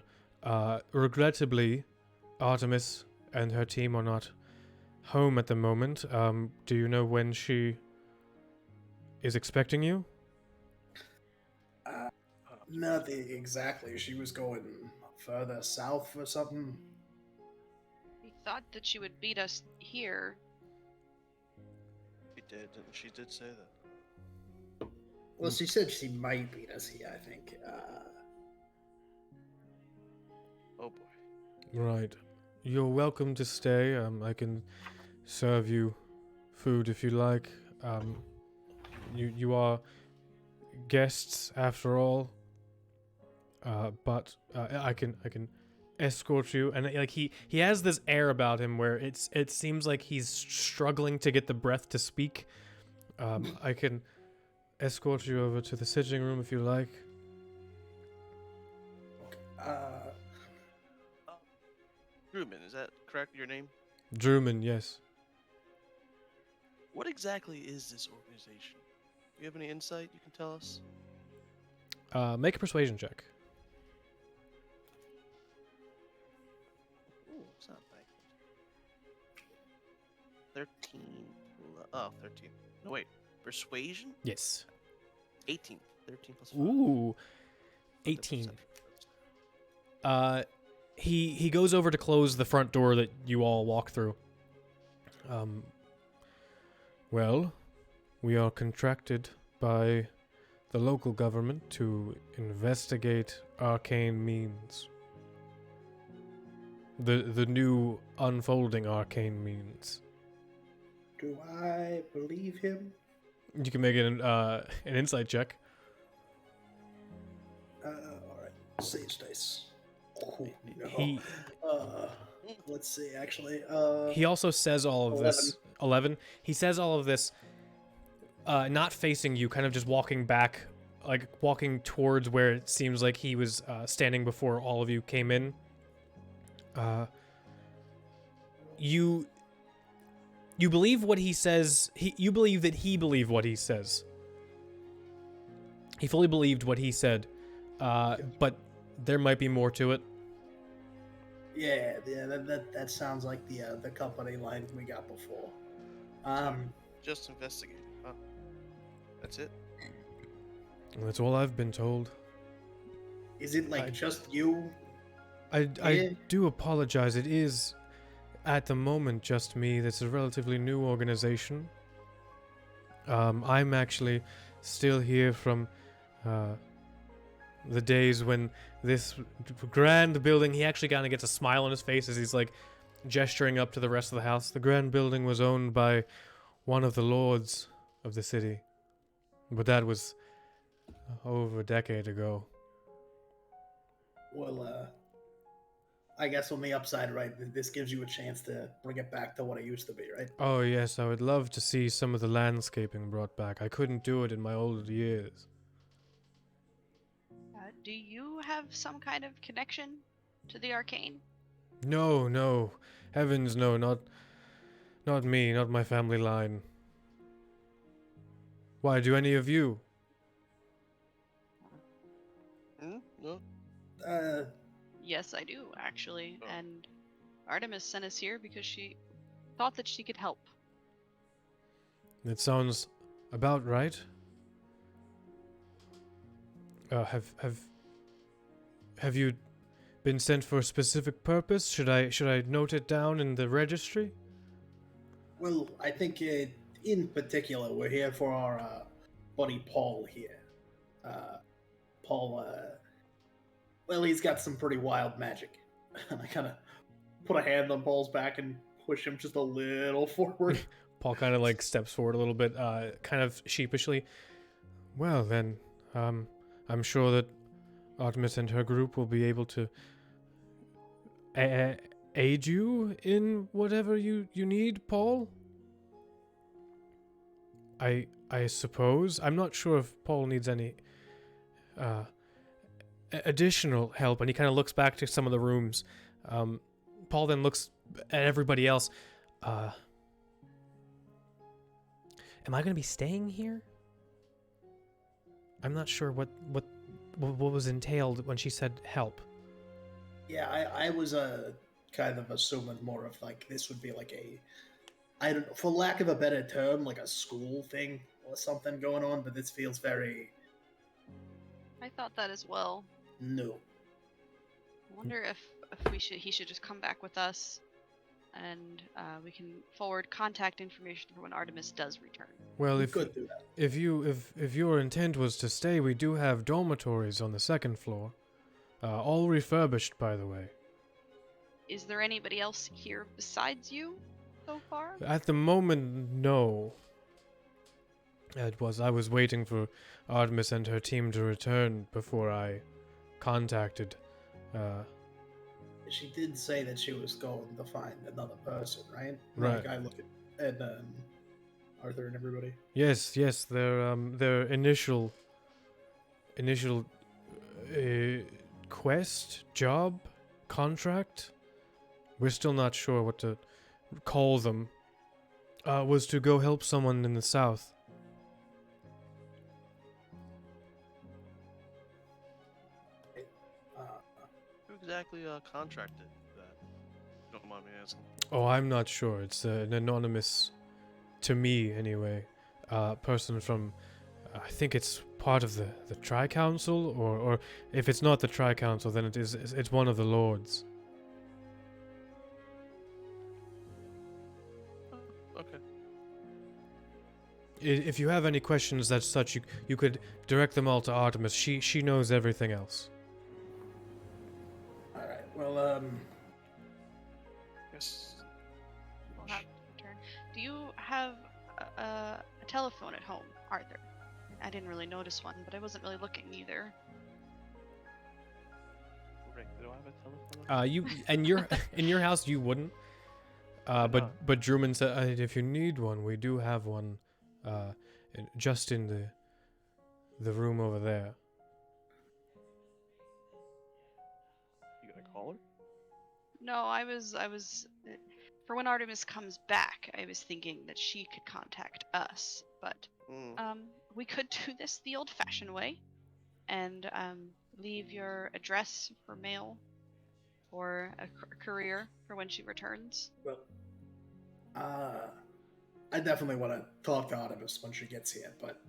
Regrettably, Artemis and her team are not home at the moment. Do you know when she is expecting you? Nothing exactly. She was going further south or something. We thought that she would beat us here. She did, and she did say that. Well, she said she might beat us here, I think. Oh boy. Right. You're welcome to stay. I can serve you food if you like. You are guests after all. But I can escort you, and like he has this air about him where it seems like he's struggling to get the breath to speak. I can escort you over to the sitting room if you like. Ruben, is that correct, your name? Drummond, yes. What exactly is this organization? Do you have any insight you can tell us? Make a persuasion check. Ooh, it's not bad. 13. Oh, 13. No, wait. Persuasion? Yes. 18. 13 plus 5. Ooh. 18. He goes over to close the front door that you all walk through. Well, we are contracted by the local government to investigate arcane means. The new unfolding arcane means. Do I believe him? You can make it an insight check. Alright. Sage dice. Oh, no. He Let's see, actually. he also says all of 11. this. 11. He says all of this, not facing you, kind of just walking back, like walking towards where it seems like he was standing before all of you came in. You believe what he says. You believe that he believed what he says. He fully believed what he said, but there might be more to it. Yeah, that sounds like the company line we got before. Just investigating, huh? That's it? That's all I've been told. Is it like just you? I do apologize. It is, at the moment, just me. This is a relatively new organization. I'm actually still here from the days when this grand building, he actually kind of gets a smile on his face as he's like gesturing up to the rest of the house. The grand building was owned by one of the lords of the city, but that was over a decade ago. Well, I guess on the upside, right, this gives you a chance to bring it back to what it used to be, right? Oh yes, I would love to see some of the landscaping brought back. I couldn't do it in my older years. Do you have some kind of connection to the arcane? No. Heavens, no, not me, not my family line. Why, do any of you? No? Yes, I do, actually. Oh. And Artemis sent us here because she thought that she could help. That sounds about right. Have you been sent for a specific purpose? Should I note it down in the registry? Well, I think in particular, we're here for our buddy Paul here. Paul, well, he's got some pretty wild magic. I kind of put a hand on Paul's back and push him just a little forward. Paul kind of like steps forward a little bit, kind of sheepishly. Well then, I'm sure that Artemis and her group will be able to aid you in whatever you need, Paul. I suppose. I'm not sure if Paul needs any additional help, and he kind of looks back to some of the rooms. Paul then looks at everybody else. Am I going to be staying here? I'm not sure what was entailed when she said help. Yeah, I was kind of assuming more of like this would be like a, I don't know, for lack of a better term, like a school thing or something going on, but this feels very I thought that as well. new. I wonder if he should just come back with us, and we can forward contact information for when Artemis does return. Well, We if could do that. if your intent was to stay, we do have dormitories on the second floor, all refurbished, by the way. Is there anybody else here besides you so far? At the moment, no. I was waiting for Artemis and her team to return before I contacted. She did say that she was going to find another person, right? Right. Like I look at Arthur and everybody. Yes, their initial quest, job, contract. We're still not sure what to call them. Was to go help someone in the south. Who exactly contracted that? Don't mind me asking. Oh, I'm not sure. It's an anonymous, to me anyway, person from, I think it's part of the Tri-Council, or if it's not the Tri-Council, then it's one of the Lords. Okay. If you have any questions as such, you could direct them all to Artemis. She knows everything else. All right. Well, Yes. We'll have to return. Do you have a telephone at home, Arthur? I didn't really notice one, but I wasn't really looking either. Rick, do I have a telephone? You and your in your house you wouldn't. But Drummond said if you need one, we do have one, just in the room over there. You gonna call her? No, I was for when Artemis comes back, I was thinking that she could contact us, but we could do this the old-fashioned way and leave your address for mail or a courier for when she returns. well, I definitely want to talk to Artemis when she gets here, but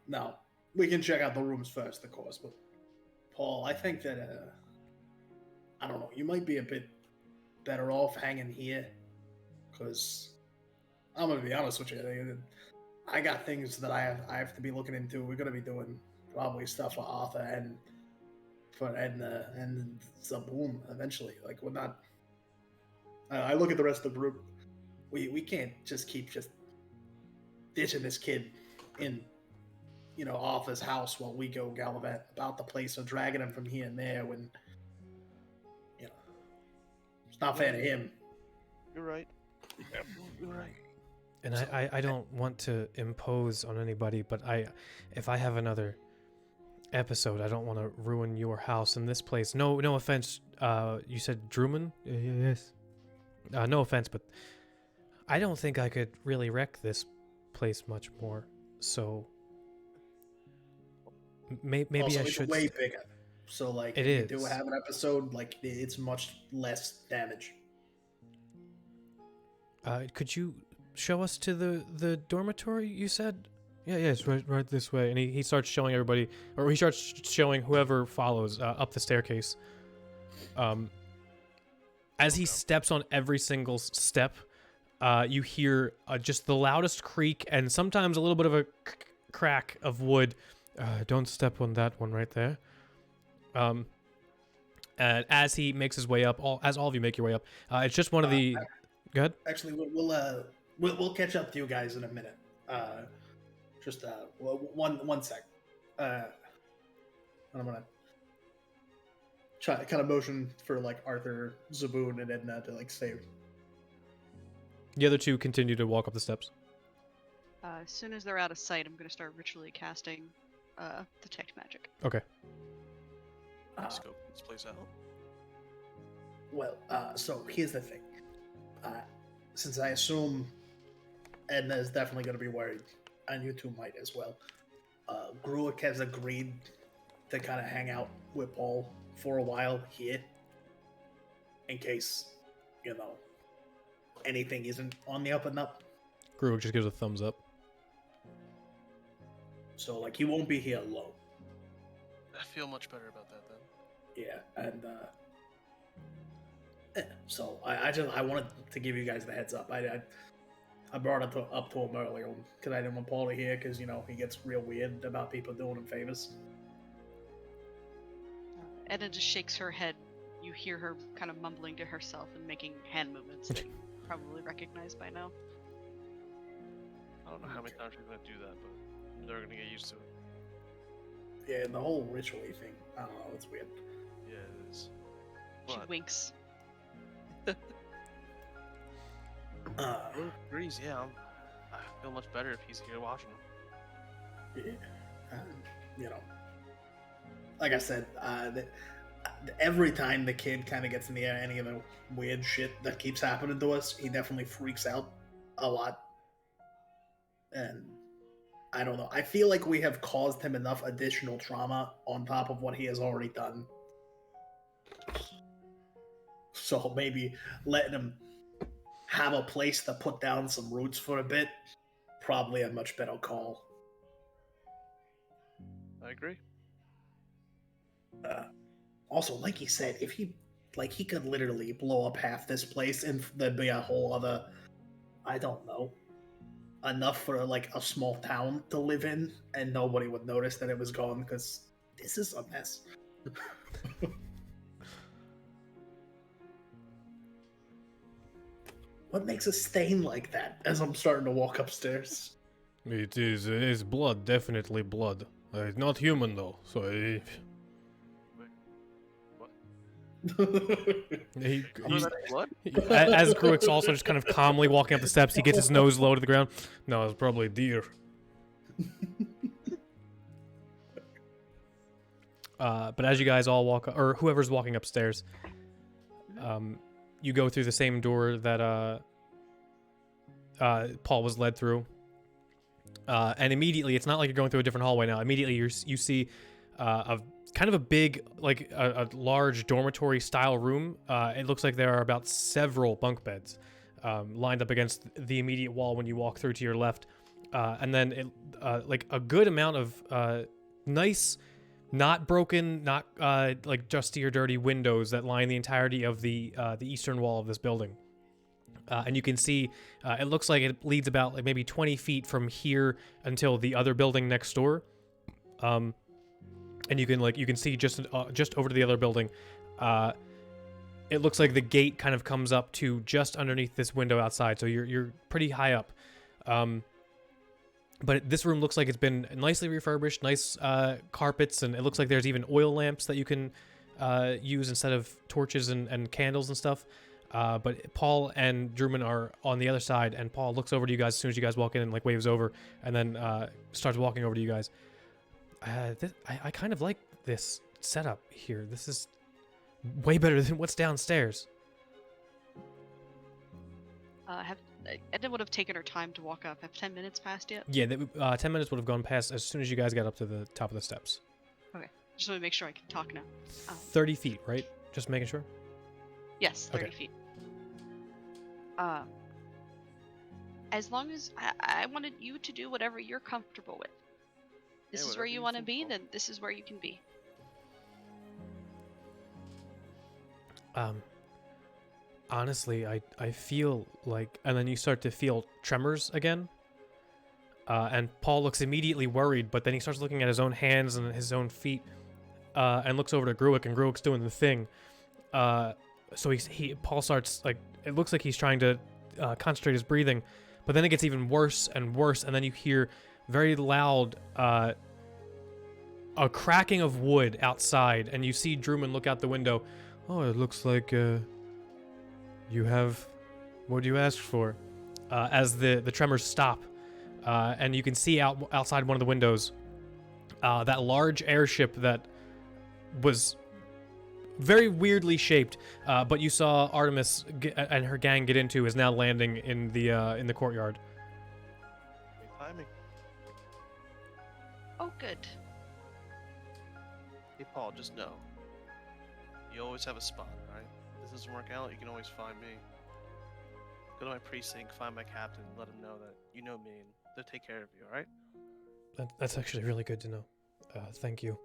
no, we can check out the rooms first, of course. But Paul, I think that I don't know, you might be a bit better off hanging here, because I'm gonna be honest with you. I got things that I have to be looking into. We're gonna be doing probably stuff for Arthur and for Edna and Zaboom eventually. Like we're not. I look at the rest of the group. We can't just keep ditching this kid in, Arthur's house while we go gallivant about the place or dragging him from here and there when, it's not fair to him. You're right. You're right. And I don't want to impose on anybody, but if I have another episode, I don't want to ruin your house in this place. No offense. You said Drummond? Yes. No offense, but I don't think I could really wreck this place much more. So maybe also, I it's should. way bigger. So like, It if you is. do have an episode, like it's much less damage. Could you show us to the dormitory? You said. Yeah, it's right this way. And he starts showing everybody, or he starts showing whoever follows up the staircase. As he steps on every single step, you hear just the loudest creak and sometimes a little bit of a crack of wood. Don't step on that one right there. And as he makes his way up, as all of you make your way up, it's just one of the. Go ahead. Actually, we'll catch up to you guys in a minute. just one sec. I'm gonna try kind of motion for like Arthur, Zaboon, and Edna to like stay. The other two continue to walk up the steps. As soon as they're out of sight, I'm gonna start ritually casting detect magic. Okay. Scope this place out. Well, so here's the thing. Since I assume Edna is definitely going to be worried, and you two might as well, Gruick has agreed to kind of hang out with Paul for a while here, in case, you know, anything isn't on the up and up. Gruick just gives a thumbs up. So, like, he won't be here alone. I feel much better about that then. Yeah, and so I wanted to give you guys the heads up. I brought it up to him earlier because I didn't want Paul to hear, because, you know, he gets real weird about people doing him favors. Edna just shakes her head. You hear her kind of mumbling to herself and making hand movements that you probably recognize by now. I don't know how many times she's gonna do that, but they're gonna get used to it. Yeah, and the whole ritually thing, I don't know, it's weird. Yeah, it is. She But winks. Gruick agrees. Yeah, I feel much better if he's here watching them. Yeah, you know, like I said, every time the kid kind of gets in the air, any of the weird shit that keeps happening to us, he definitely freaks out a lot. And I don't know. I feel like we have caused him enough additional trauma on top of what he has already done. So maybe letting him have a place to put down some roots for a bit, probably a much better call. I agree. Also, like he said, if he could literally blow up half this place and there'd be a whole other, I don't know, enough for like a small town to live in, and nobody would notice that it was gone, because this is a mess. What makes a stain like that as I'm starting to walk upstairs? It is blood, definitely blood. It's not human though, so What? as Gruick's also just kind of calmly walking up the steps, he gets his nose low to the ground. No, it's probably a deer. But as you guys all walk, or whoever's walking upstairs, you go through the same door that Paul was led through. And immediately, it's not like you're going through a different hallway now. Immediately, you see a kind of a big, like a large dormitory style room. It looks like there are about several bunk beds lined up against the immediate wall when you walk through to your left. And then like a good amount of nice, not broken, not like dusty or dirty windows that line the entirety of the eastern wall of this building. And you can see, it looks like it leads about like maybe 20 feet from here until the other building next door. And you can see just over to the other building. It looks like the gate kind of comes up to just underneath this window outside, so you're pretty high up. But this room looks like it's been nicely refurbished, nice carpets, and it looks like there's even oil lamps that you can use instead of torches and candles and stuff. But Paul and Drewman are on the other side, and Paul looks over to you guys as soon as you guys walk in and like waves over, and then starts walking over to you guys. I kind of like this setup here. This is way better than what's downstairs. Edna would have taken her time to walk up. Have 10 minutes passed yet? Yeah, 10 minutes would have gone past as soon as you guys got up to the top of the steps. Okay. Just want to make sure I can talk now. 30 feet, right? Just making sure? Yes, 30 Okay. feet. As long as I wanted you to do whatever you're comfortable with. This is where whatever you you want to feel be, comfortable. then this is where you can be. Honestly, I feel like, and then you start to feel tremors again. And Paul looks immediately worried, but then he starts looking at his own hands and his own feet, and looks over to Gruick, and Gruick's doing the thing. So Paul starts, like, it looks like he's trying to concentrate his breathing, but then it gets even worse and worse, and then you hear very loud, a cracking of wood outside, and you see Drewman look out the window. Oh, it looks like you have what you asked for. As the tremors stop, and you can see outside one of the windows that large airship that was very weirdly shaped, but you saw Artemis and her gang get into is now landing in the courtyard. Great timing. Oh, good. Hey, Paul, just know. You always have a spot, alright? If this doesn't work out, you can always find me. Go to my precinct, find my captain, let him know that you know me, and they'll take care of you, alright? That's actually really good to know. Thank you.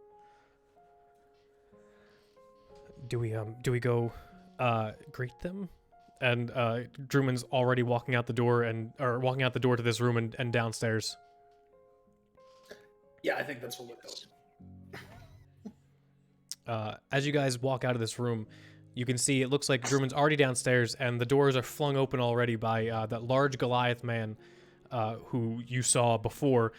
Do we go greet them? And Drewman's already walking out the door to this room and downstairs. Yeah, I think that's what we'll go. As you guys walk out of this room, you can see it looks like Drewman's already downstairs, and the doors are flung open already by that large Goliath man who you saw before,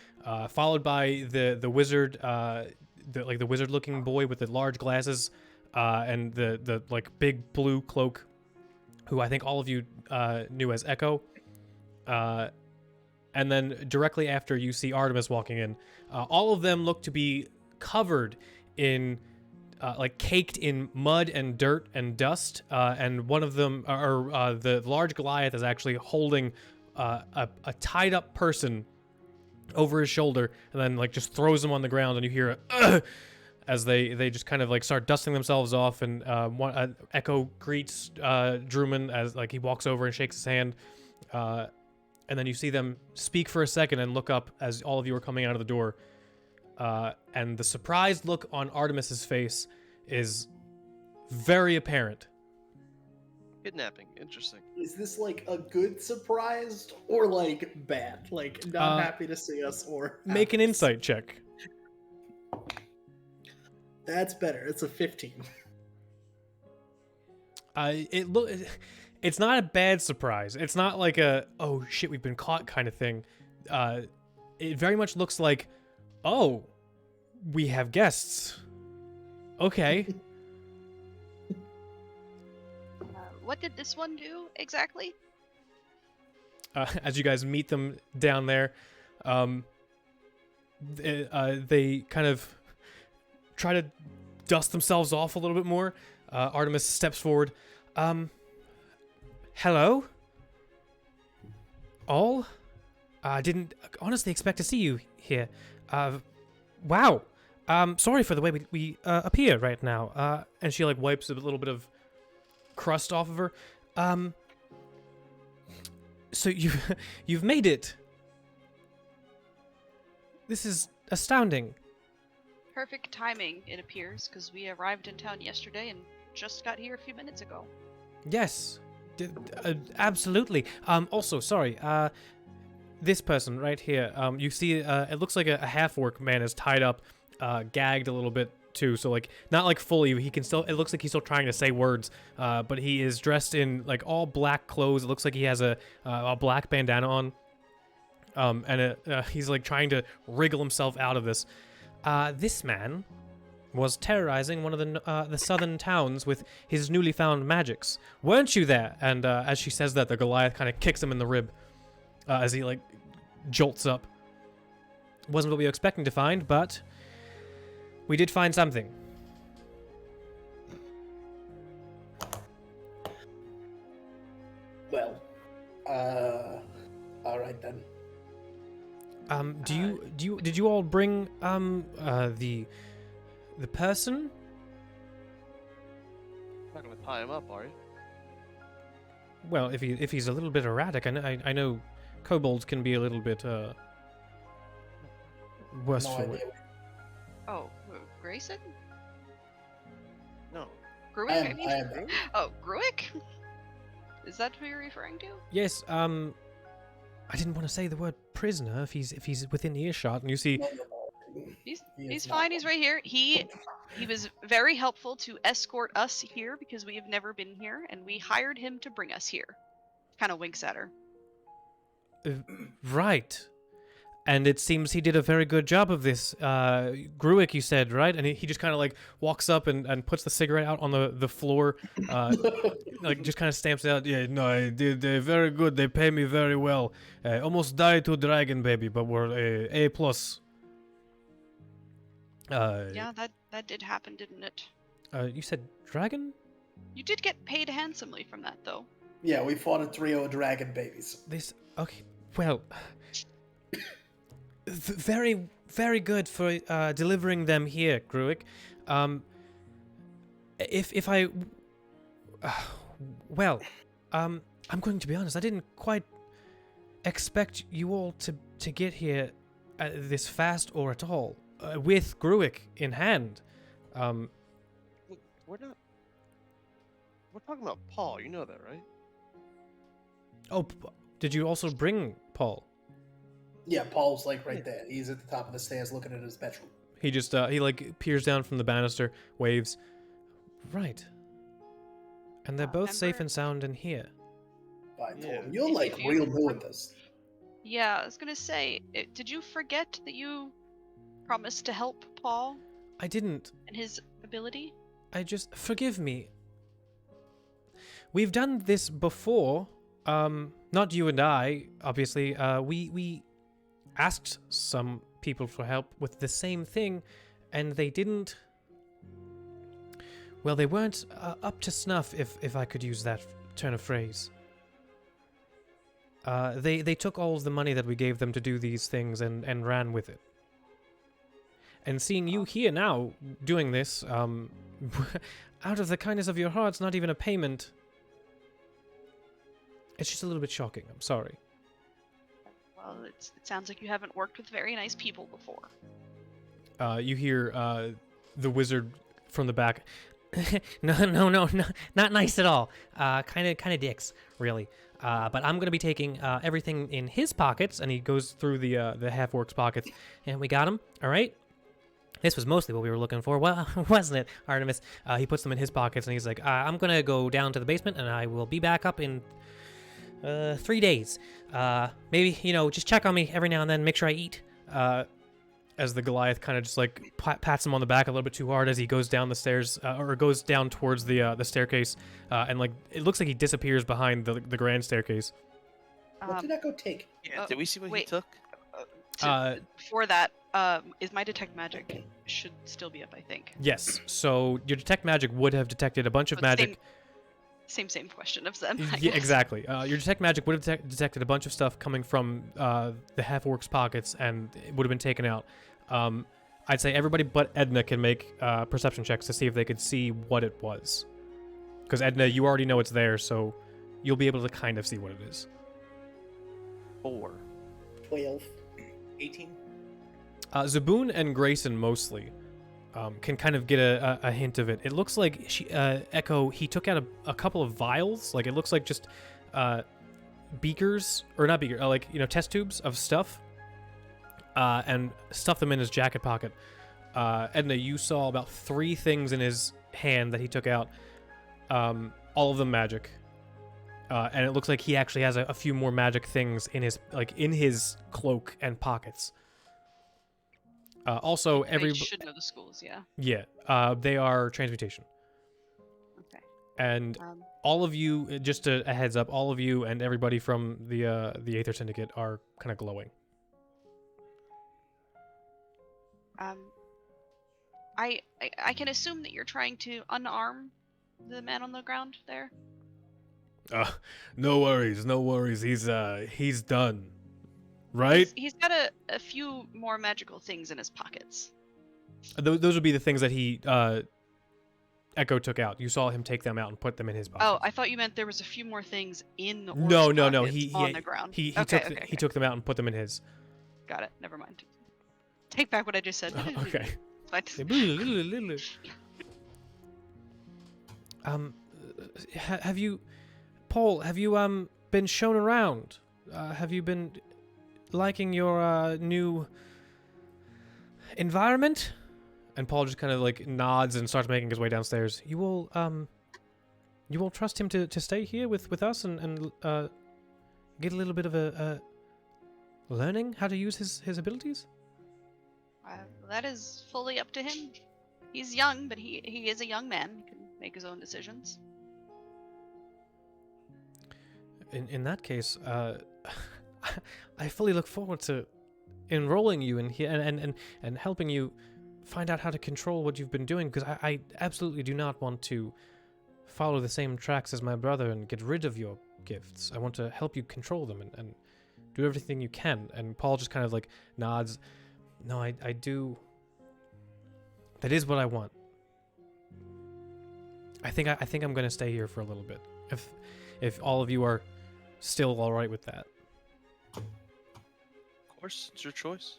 followed by the wizard, the wizard-looking boy with the large glasses, and the like big blue cloak, who I think all of you knew as Echo. And then directly after, you see Artemis walking in. All of them look to be covered in, like caked in mud and dirt and dust. And one of them, the large Goliath, is actually holding a tied up person over his shoulder, and then like just throws him on the ground, and you hear a as they just kind of like start dusting themselves off. And Echo greets Drewman as like he walks over and shakes his hand. And then you see them speak for a second and look up as all of you are coming out of the door. And the surprised look on Artemis's face is very apparent. Kidnapping, interesting. Is this like a good surprise or like bad? Like not happy to see us or make an insight check. That's better. It's a 15. It's not a bad surprise. It's not like a, oh shit, we've been caught kind of thing. It very much looks like, oh, we have guests. Okay. What did this one do exactly? As you guys meet them down there, they kind of try to dust themselves off a little bit more. Artemis steps forward. Hello? All? I didn't honestly expect to see you here. Wow. Sorry for the way we appear right now. And she like wipes a little bit of crust off of her. So you've made it. This is astounding. Perfect timing, it appears, because we arrived in town yesterday and just got here a few minutes ago. Yes. Absolutely. Also, sorry, this person right here, you see, it looks like a half-orc man is tied up, gagged a little bit too, so like, not like fully, he can still, it looks like he's still trying to say words, but he is dressed in like all black clothes. It looks like he has a black bandana on, and he's like trying to wriggle himself out of this. This man was terrorizing one of the southern towns with his newly found magics. Weren't you there? And as she says that, the Goliath kind of kicks him in the rib as he like jolts up. Wasn't what we were expecting to find, but we did find something. Well, all right then. Did you all bring the person? Not gonna tie him up, are you? Well, if he's a little bit erratic, I know kobolds can be a little bit worse for it. Oh, Grayson? No. Gruick, I I am, mean? I am. Oh, Gruick? Is that who you're referring to? Yes. I didn't want to say the word prisoner if he's within earshot, and you see. He's fine. He's right here. He was very helpful to escort us here because we have never been here, and we hired him to bring us here. Kind of winks at her. Right. And it seems he did a very good job of this. Gruick, you said, right? And he just kind of like walks up and puts the cigarette out on the floor, like just kind of stamps it out. Yeah, no, I did very good. They pay me very well. Almost died to a dragon, baby, but we're A plus. Yeah, that did happen, didn't it? You said dragon? You did get paid handsomely from that, though. Yeah, we fought a trio of dragon babies. This okay. Well, very very good for delivering them here, Gruick. If I well, I'm going to be honest. I didn't quite expect you all to get here this fast or at all with Gruick in hand. Look, we're talking about Paul. You know that, right? Oh, did you also bring Paul? Yeah, Paul's like right there. He's at the top of the stairs looking at his bedroom. He just he like peers down from the banister, waves. Right. And they're both safe and sound in here. I told Yeah. him, you're like real new at this. Yeah, I was gonna say, did you forget that you promised to help Paul I didn't. and his ability? I just forgive me. We've done this before. Not you and I, obviously. We asked some people for help with the same thing, and they didn't. Well, they weren't up to snuff, if I could use that turn of phrase. They took all of the money that we gave them to do these things and ran with it. And seeing you here now doing this, out of the kindness of your hearts, not even a payment. It's just a little bit shocking. I'm sorry. Well, it sounds like you haven't worked with very nice people before. You hear the wizard from the back. No, not nice at all. Kind of dicks, really. But I'm gonna be taking everything in his pockets, and he goes through the half-orc's pockets, and we got him. All right. This was mostly what we were looking for, well, wasn't it, Artemis? He puts them in his pockets, and he's like, I'm gonna go down to the basement, and I will be back up in 3 days. Maybe, just check on me every now and then, make sure I eat. As the Goliath kind of just like pats him on the back a little bit too hard as he goes down the stairs, or goes down towards the staircase, and like it looks like he disappears behind the grand staircase. What did Echo take? Yeah. Did we see what he wait. took? Before that, is my detect magic should still be up, I think. Yes, so your detect magic would have detected a bunch of But magic. Same question of them. Yeah, exactly. Your detect magic would have detected a bunch of stuff coming from the half-orc's pockets, and it would have been taken out. I'd say everybody but Edna can make perception checks to see if they could see what it was. Because Edna, you already know it's there, so you'll be able to kind of see what it is. 4. 12. 18. Zaboon and Grayson mostly can kind of get a hint of it. It looks like Echo, he took out a couple of vials. Like, it looks like just beakers, or not beakers, like, test tubes of stuff, and stuffed them in his jacket pocket. Edna, you saw about 3 things in his hand that he took out, all of them magic. And it looks like he actually has a few more magic things in his cloak and pockets. Also, I should know the schools, yeah. Yeah, they are transmutation. Okay. And all of you, just a heads up, all of you and everybody from the Aether Syndicate are kind of glowing. I can assume that you're trying to unarm the man on the ground there. No worries. He's done. Right? He's got a few more magical things in his pockets. Those would be the things that he Echo took out. You saw him take them out and put them in his pocket. Oh, I thought you meant there was a few more things in the orc's No. pockets He on the ground. He Okay. took them out and put them in his. Got it. Never mind. Take back what I just said. Okay. Fine. Have you, Paul? Have you been shown around? Have you been liking your new environment? And Paul just kind of like nods and starts making his way downstairs. You will trust him to stay here with us and get a little bit of a learning how to use his abilities? That is fully up to him. He's young, but he is a young man. He can make his own decisions. In that case, I fully look forward to enrolling you in here and helping you find out how to control what you've been doing, because I absolutely do not want to follow the same tracks as my brother and get rid of your gifts. I want to help you control them and do everything you can. And Paul just kind of like nods. No, I do. That is what I want. I think I'm going to stay here for a little bit. If all of you are still all right with that. Of course, it's your choice.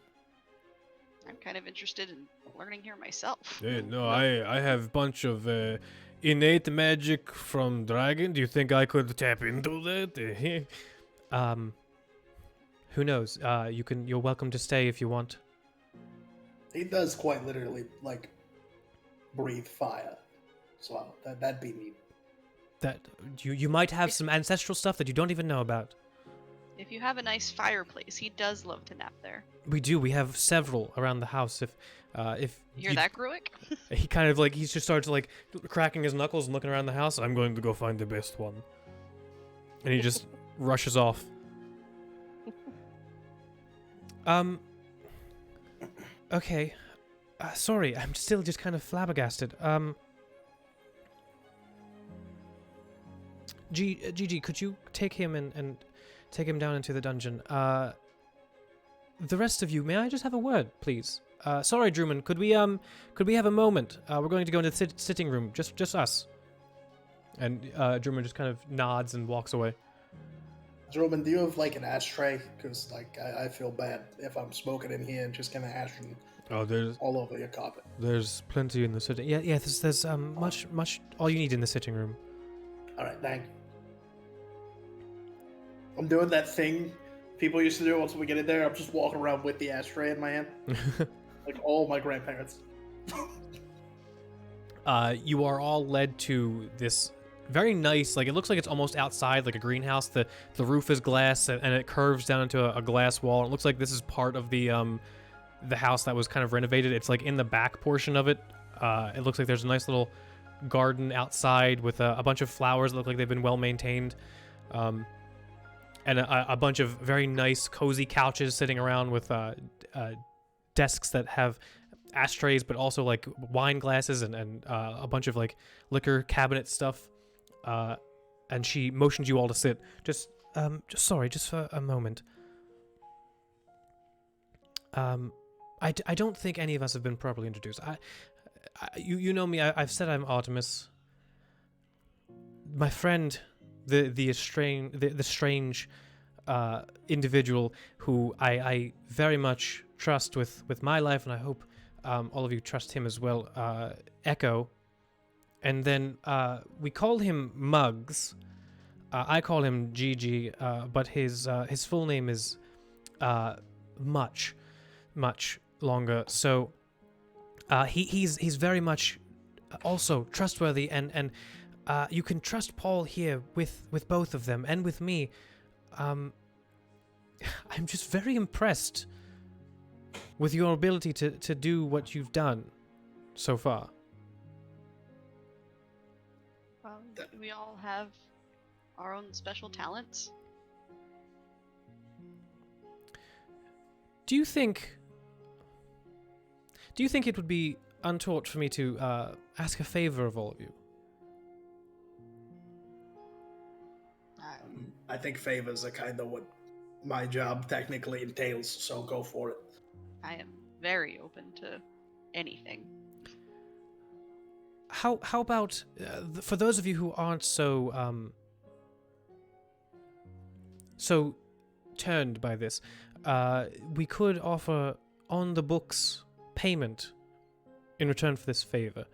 I'm kind of interested in learning here myself. Yeah, no, I have a bunch of innate magic from dragon. Do you think I could tap into that? Who knows? You're welcome to stay if you want. He does quite literally like breathe fire, so that'd be neat. That you might have some ancestral stuff that you don't even know about. If you have a nice fireplace, he does love to nap there. We do. We have several around the house. If You hear that, Gruick? he kind of like he just starts like cracking his knuckles and looking around the house. I'm going to go find the best one, and he just rushes off. Okay. Sorry, I'm still just kind of flabbergasted. Gigi, could you take him and take him down into the dungeon? The rest of you, may I just have a word, please? Sorry, Drewman, could we have a moment? We're going to go into the sitting room, just us. And Drewman just kind of nods and walks away. Roman, do you have like an ashtray? Because like I feel bad if I'm smoking in here and just kind of ashing there's all over your carpet. There's plenty in the sitting. Yeah. There's much all you need in the sitting room. All right, thank you. I'm doing that thing people used to do once we get in there. I'm just walking around with the ashtray in my hand, like all my grandparents. You are all led to this very nice, like it looks like it's almost outside, like a greenhouse. The roof is glass and it curves down into a glass wall. It looks like this is part of the house that was kind of renovated. It's like in the back portion of it. It looks like there's a nice little garden outside with a bunch of flowers that look like they've been well maintained. And a bunch of very nice, cozy couches sitting around with desks that have ashtrays, but also like wine glasses and a bunch of like liquor cabinet stuff. And she motions you all to sit. Just for a moment. I don't think any of us have been properly introduced. You know me. I've said I'm Artemis. My friend, the strange individual who I very much trust with my life, and I hope all of you trust him as well. Echo. And then we call him Muggs. I call him Gigi, but his full name is much longer. So he's very much also trustworthy, and you can trust Paul here with both of them and with me. I'm just very impressed with your ability to do what you've done so far. Well, we all have our own special talents. Do you think it would be untaught for me to ask a favor of all of you? I think favors are kind of what my job technically entails, so go for it. I am very open to anything. How about for those of you who aren't so turned by this, we could offer on the books payment in return for this favor.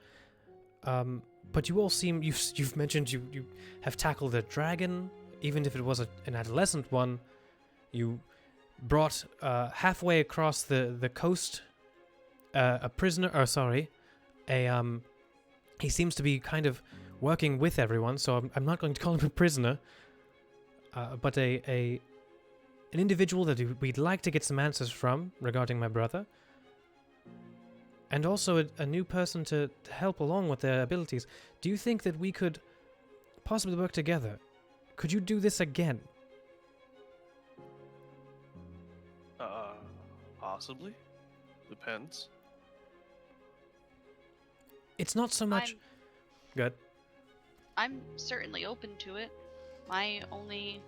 But you all seem you've mentioned you have tackled a dragon, even if it was an adolescent one. You brought halfway across the coast a prisoner. He seems to be kind of working with everyone, so I'm not going to call him a prisoner, but a an individual that we'd like to get some answers from regarding my brother, and also a new person to help along with their abilities. Do you think that we could possibly work together? Could you do this again? Possibly. Depends. It's not so much... Good. I'm certainly open to it. My only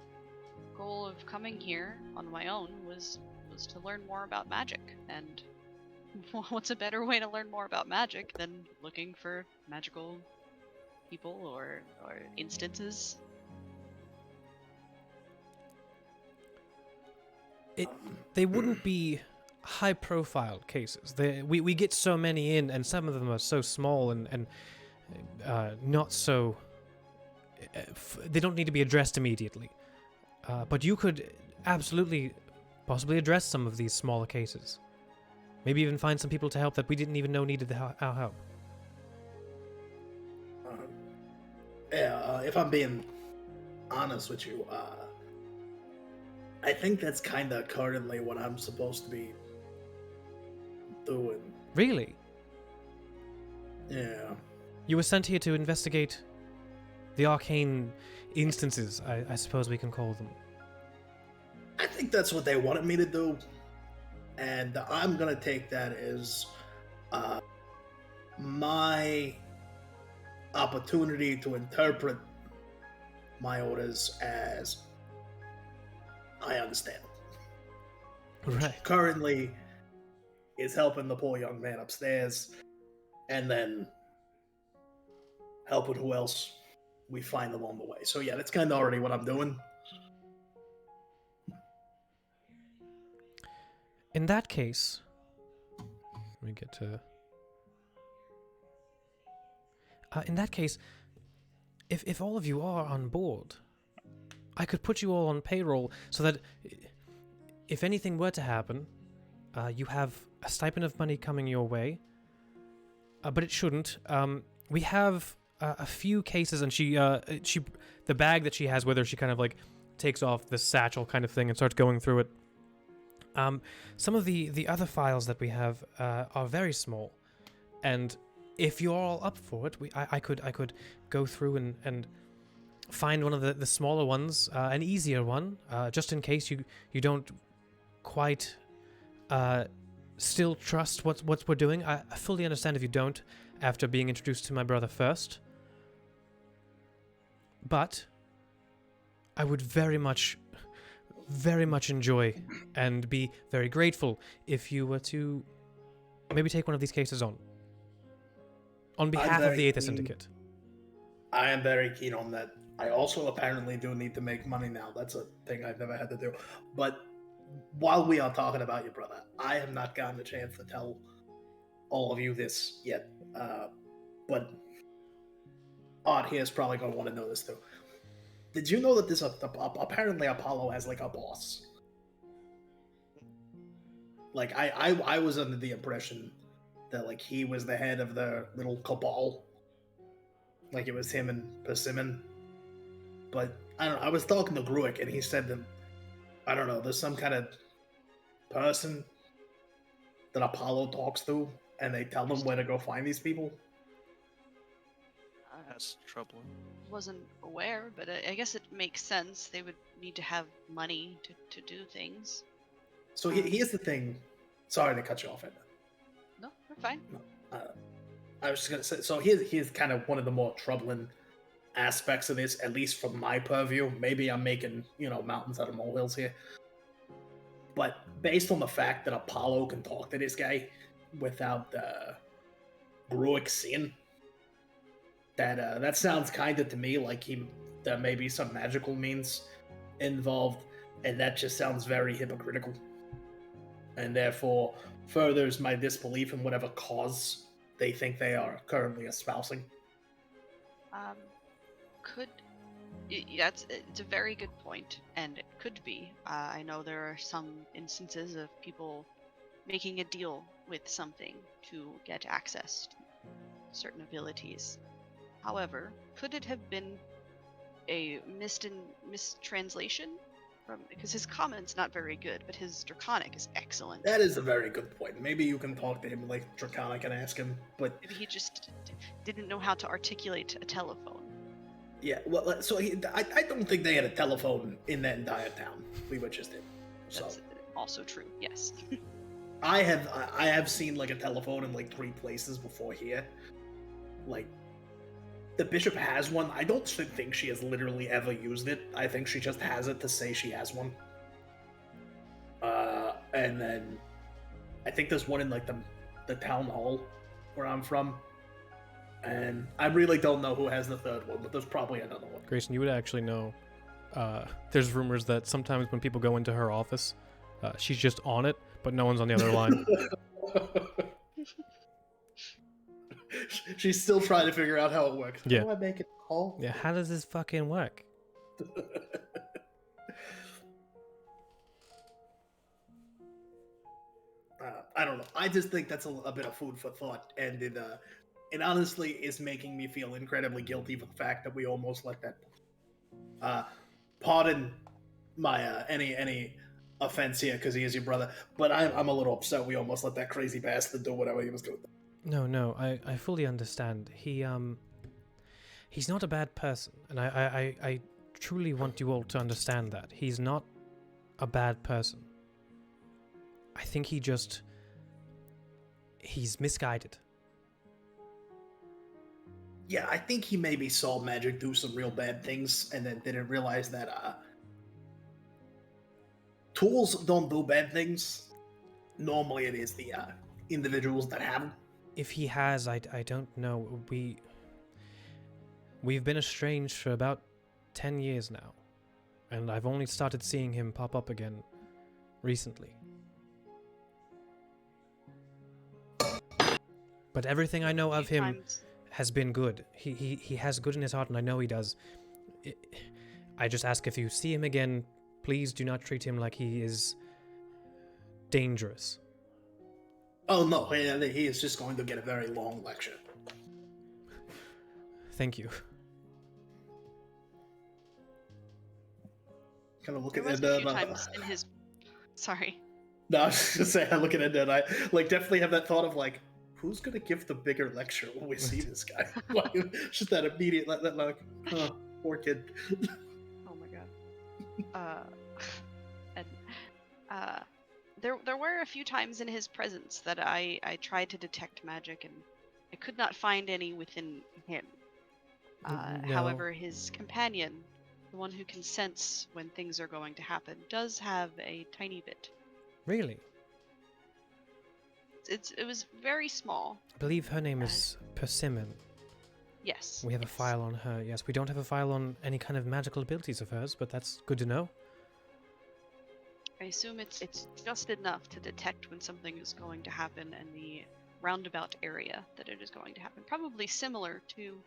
goal of coming here on my own was to learn more about magic, and what's a better way to learn more about magic than looking for magical people or instances? They wouldn't be high-profile cases. We get so many in, and some of them are so small and not so... they don't need to be addressed immediately. But you could absolutely, possibly address some of these smaller cases. Maybe even find some people to help that we didn't even know needed our help. If I'm being honest with you, I think that's kind of currently what I'm supposed to be doing. Really? Yeah. You were sent here to investigate the arcane instances, I suppose we can call them. I think that's what they wanted me to do. And I'm going to take that as my opportunity to interpret my orders as I understand. Right. Currently is helping the poor young man upstairs, and then helping who else we find along the way. So yeah, that's kind of already what I'm doing. In that case, let me get to... in that case, if all of you are on board, I could put you all on payroll so that if anything were to happen, you have a stipend of money coming your way. But it shouldn't. We have a few cases, and the bag that she has with her, she kind of like takes off the satchel kind of thing and starts going through it. Some of the other files that we have are very small, and if you're all up for it, I could go through and find one of the smaller ones, an easier one, just in case you don't quite still trust what we're doing. I fully understand if you don't after being introduced to my brother first, but I would very much enjoy and be very grateful if you were to maybe take one of these cases on behalf of the Aether Syndicate. I am very keen on that. I also apparently do need to make money now. That's a thing I've never had to do. But while we are talking about your brother, I have not gotten a chance to tell all of you this yet. But Odd here is probably going to want to know this too. Did you know that this apparently Apollo has like a boss? Like I was under the impression that like he was the head of the little cabal. Like it was him and Persimmon. But I don't know, I was talking to Gruick and he said that I don't know, there's some kind of person that Apollo talks to and they tell them where to go find these people. That's troubling. Wasn't aware, but I guess it makes sense. They would need to have money to do things. So here's the thing. Sorry to cut you off, Edna. No, we're fine. I was just gonna say. So here's kind of one of the more troubling aspects of this, at least from my purview. Maybe I'm making mountains out of molehills here, but based on the fact that Apollo can talk to this guy without Gruick seeing. That sounds kind of to me like there may be some magical means involved, and that just sounds very hypocritical, and therefore furthers my disbelief in whatever cause they think they are currently espousing. It's a very good point, and it could be. I know there are some instances of people making a deal with something to get access to certain abilities. However, could it have been a mistranslation? because his common's not very good, but his draconic is excellent. That is a very good point. Maybe you can talk to him like Draconic and ask him, but Maybe he just didn't know how to articulate a telephone. yeah, well, so I don't think they had a telephone in that entire town. We were just in. So That's also true. Yes. I have seen like a telephone in like 3 places before here. Like the bishop has one. I don't think she has literally ever used it. I think she just has it to say she has one. And then I think there's one in like the town hall where I'm from. And I really don't know who has the 3rd one, but there's probably another one. Grayson, you would actually know. There's rumors that sometimes when people go into her office, she's just on it, but no one's on the other line. She's still trying to figure out how it works. Yeah. How do I make it call? Yeah, how does this fucking work? I don't know. I just think that's a bit of food for thought, and it honestly is making me feel incredibly guilty for the fact that we almost let that. Pardon my any offense here, because he is your brother, but I'm a little upset we almost let that crazy bastard do whatever he was going to do. No, I fully understand. He's not a bad person, and I truly want you all to understand that. He's not a bad person. I think he's misguided. Yeah, I think he maybe saw magic do some real bad things and then didn't realize that tools don't do bad things. Normally it is the individuals that have them. If he has, I don't know. We've been estranged for about 10 years now, and I've only started seeing him pop up again recently. But everything I know of him has been good. He has good in his heart, and I know he does. I just ask, if you see him again, please do not treat him like he is dangerous. Oh no, he is just going to get a very long lecture. Thank you. Kind of look There at was Ed. a few times in his. Sorry. No, I was just gonna say, I look at Ed and I like definitely have that thought of like, who's gonna give the bigger lecture when we see this guy? Like, just that immediate, like, oh, poor kid. Oh my god. And there were a few times in his presence that I tried to detect magic, and I could not find any within him. No. However, his companion, the one who can sense when things are going to happen, does have a tiny bit. Really? It was very small. I believe her name is Persimmon. Yes. We have a yes. file on her. Yes, we don't have a file on any kind of magical abilities of hers, but that's good to know. I assume it's just enough to detect when something is going to happen and the roundabout area that it is going to happen. Probably similar to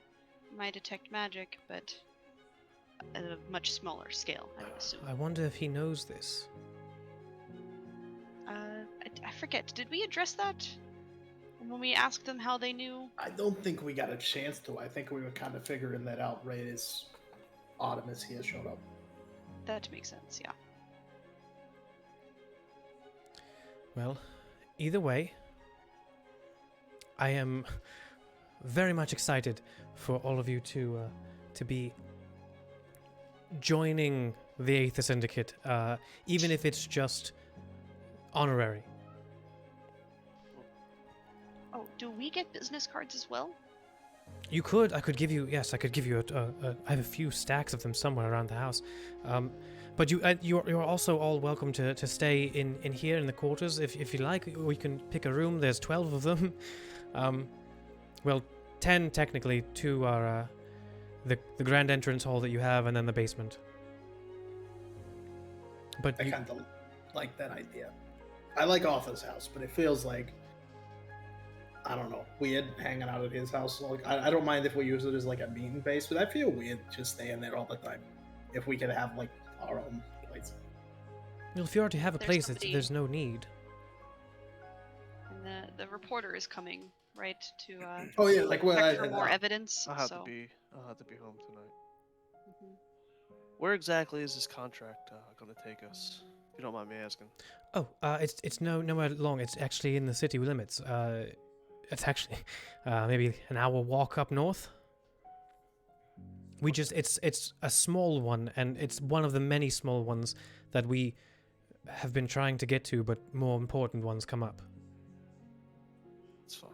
my detect magic, but at a much smaller scale, I would assume. I wonder if he knows this. I forget. Did we address that when we asked them how they knew? I don't think we got a chance to. I think we were kind of figuring that out right as Artemis here showed up. That makes sense. Yeah. Well, either way, I am very much excited for all of you to be joining the Aether Syndicate, even if it's just honorary. Oh, do we get business cards as well? You could. I could give you. Yes, I could give you I have a few stacks of them somewhere around the house. But you're also all welcome to stay in here in the quarters if you like. We can pick a room. There's 12 of them. Well, 10 technically. 2 are the grand entrance hall that you have, and then the basement. But I kind of like that idea. I like Arthur's house, but it feels like, I don't know, weird hanging out at his house. Like, I don't mind if we use it as like a meeting base, but I feel weird just staying there all the time. If we could have like our own place. Well, if you already have a There's place, somebody- there's no need. And the reporter is coming, right, to Oh yeah, like check for more evidence. I'll have so. to be home tonight. Mhm. Where exactly is this contract going to take us? If you don't mind me asking. Oh, it's nowhere long. It's actually in the city limits. It's actually maybe an hour walk up north. It's a small one, and it's one of the many small ones that we have been trying to get to, but more important ones come up. It's fine.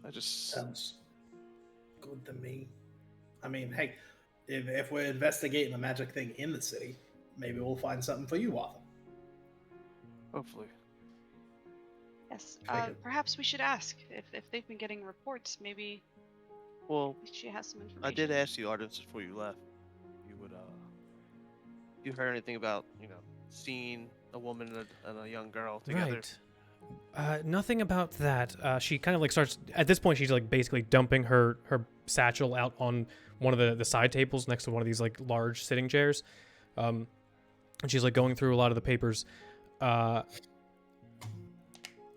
I just Sounds good to me. I mean, hey, if we're investigating the magic thing in the city, maybe we'll find something for you, Arthur. hopefully. Yes. Figured. Perhaps we should ask if they've been getting reports. Maybe Well, she has some information. I did ask you, Artemis, before you left. You would you heard anything about seeing a woman and a young girl together? Right. Nothing about that. She kind of like starts at this point. She's like basically dumping her satchel out on one of the side tables next to one of these like large sitting chairs, and she's like going through a lot of the papers.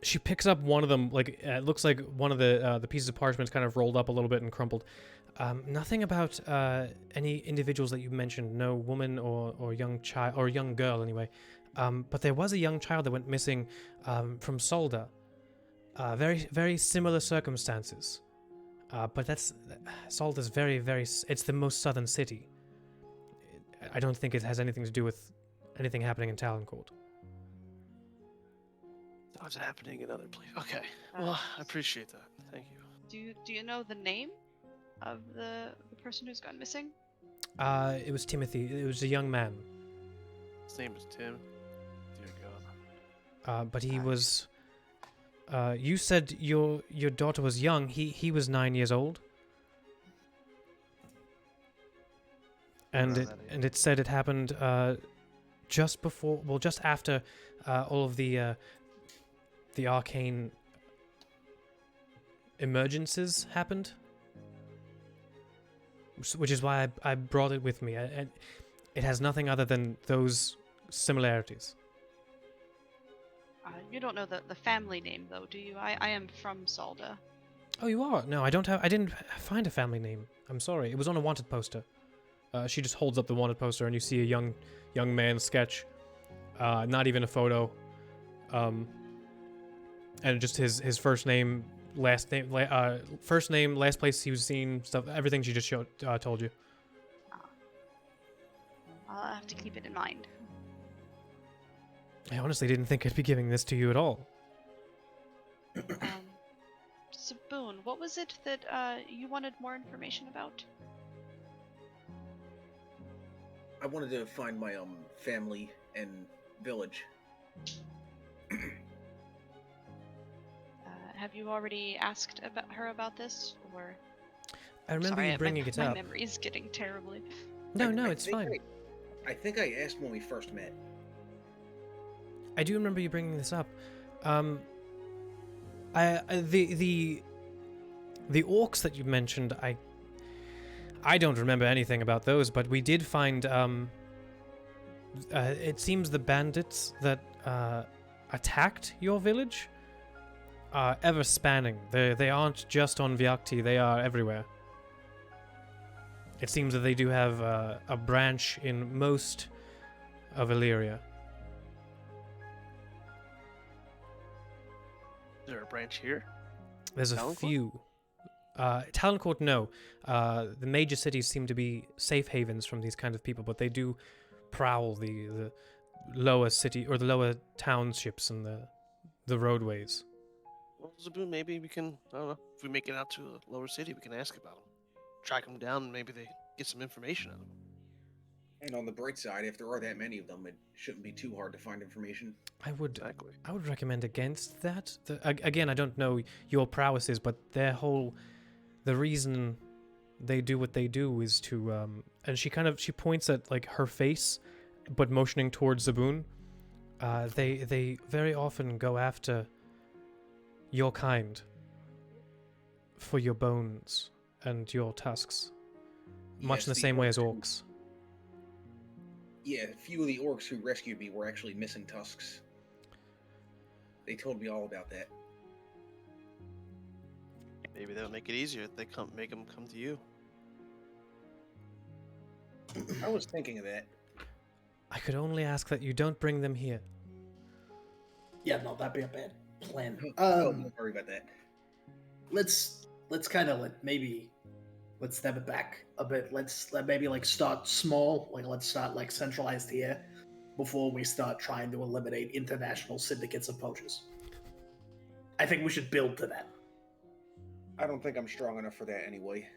She picks up one of them. Like it looks like one of the pieces of parchment is kind of rolled up a little bit and crumpled. Nothing about any individuals that you mentioned. No woman or young child or young girl anyway. But there was a young child that went missing from Solda. Very, very similar circumstances. But Solda's very, very... It's the most southern city. I don't think it has anything to do with anything happening in Talon Court. What's happening in other places? Okay. Well, I appreciate that. Thank you. Do you know the name of the person who's gone missing? It was Timothy. It was a young man. His name is Tim. Dear God. But he was... you said your daughter was young. He was 9 years old. And it said it happened just after all of the arcane emergencies happened, which is why I brought it with me. And it has nothing other than those similarities. You don't know the family name though, do you? I am from Solda. Oh, you are? No, I didn't find a family name. I'm sorry. It was on a wanted poster. She just holds up the wanted poster, and you see a young man sketch. Not even a photo. And just his first name, last name, last place he was seen, stuff, everything she just told you. I'll have to keep it in mind. I honestly didn't think I'd be giving this to you at all. Saboon, what was it that you wanted more information about? I wanted to find my family and village. Have you already asked her about this, or? I remember you bringing it up. My memory's getting terribly. No, it's fine. I think I asked when we first met. I do remember you bringing this up. The orcs that you mentioned, I don't remember anything about those, but we did find it seems the bandits that attacked your village are ever spanning. They aren't just on Vyakti, they are everywhere. It seems that they do have a branch in most of Illyria. Is there a branch here? There's Talon a Court? few. Talon Court, no. The major cities seem to be safe havens from these kind of people, but they do prowl the lower city or the lower townships and the roadways. Well, Zaboon, maybe we can, I don't know, if we make it out to a lower city, we can ask about them. Track them down, and maybe they get some information out of them. And on the bright side, if there are that many of them, it shouldn't be too hard to find information. I would Exactly. recommend against that. Again, I don't know your prowesses, but the reason they do what they do is to and she points at like her face, but motioning towards Zaboon. They very often go after your kind for your bones and your tusks, much Yes, in the same way as orcs orcs. Yeah, a few of the orcs who rescued me were actually missing tusks. They told me all about that. Maybe that'll make it easier if they make them come to you. I was thinking of that. I could only ask that you don't bring them here. Yeah, no, that'd be a bad plan. Don't worry about that. Let's kind of let's step it back a bit. Let's maybe like start small. Like let's start like centralized here before we start trying to eliminate international syndicates of poachers. I think we should build to that. I don't think I'm strong enough for that anyway.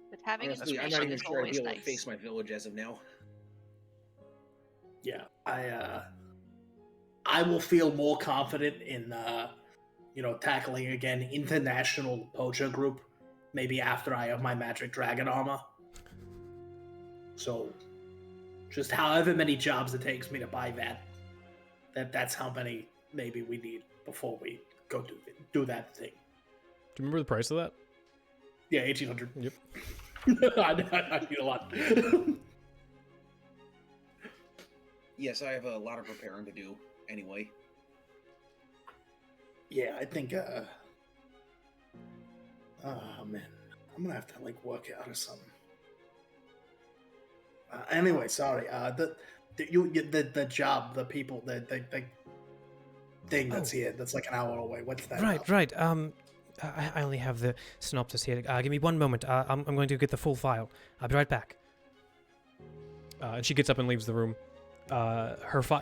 But having Honestly, I'm information not even is sure I'd always be able to nice. face my village as of now. Yeah, I will feel more confident in tackling again international poacher group maybe after I have my magic dragon armor. So just however many jobs it takes me to buy that's how many maybe we need before we go do that thing. Do you remember the price of that? Yeah, 1800. Yep. I need a lot. Yes, I have a lot of preparing to do anyway. Yeah, I think oh man, I'm gonna have to like work it out or something. Anyway, sorry. The job, the people, the thing that's here, that's like an hour away. What's that? Right, about? right. I only have the synopsis here. Give me 1 moment. I'm going to get the full file. I'll be right back. And she gets up and leaves the room.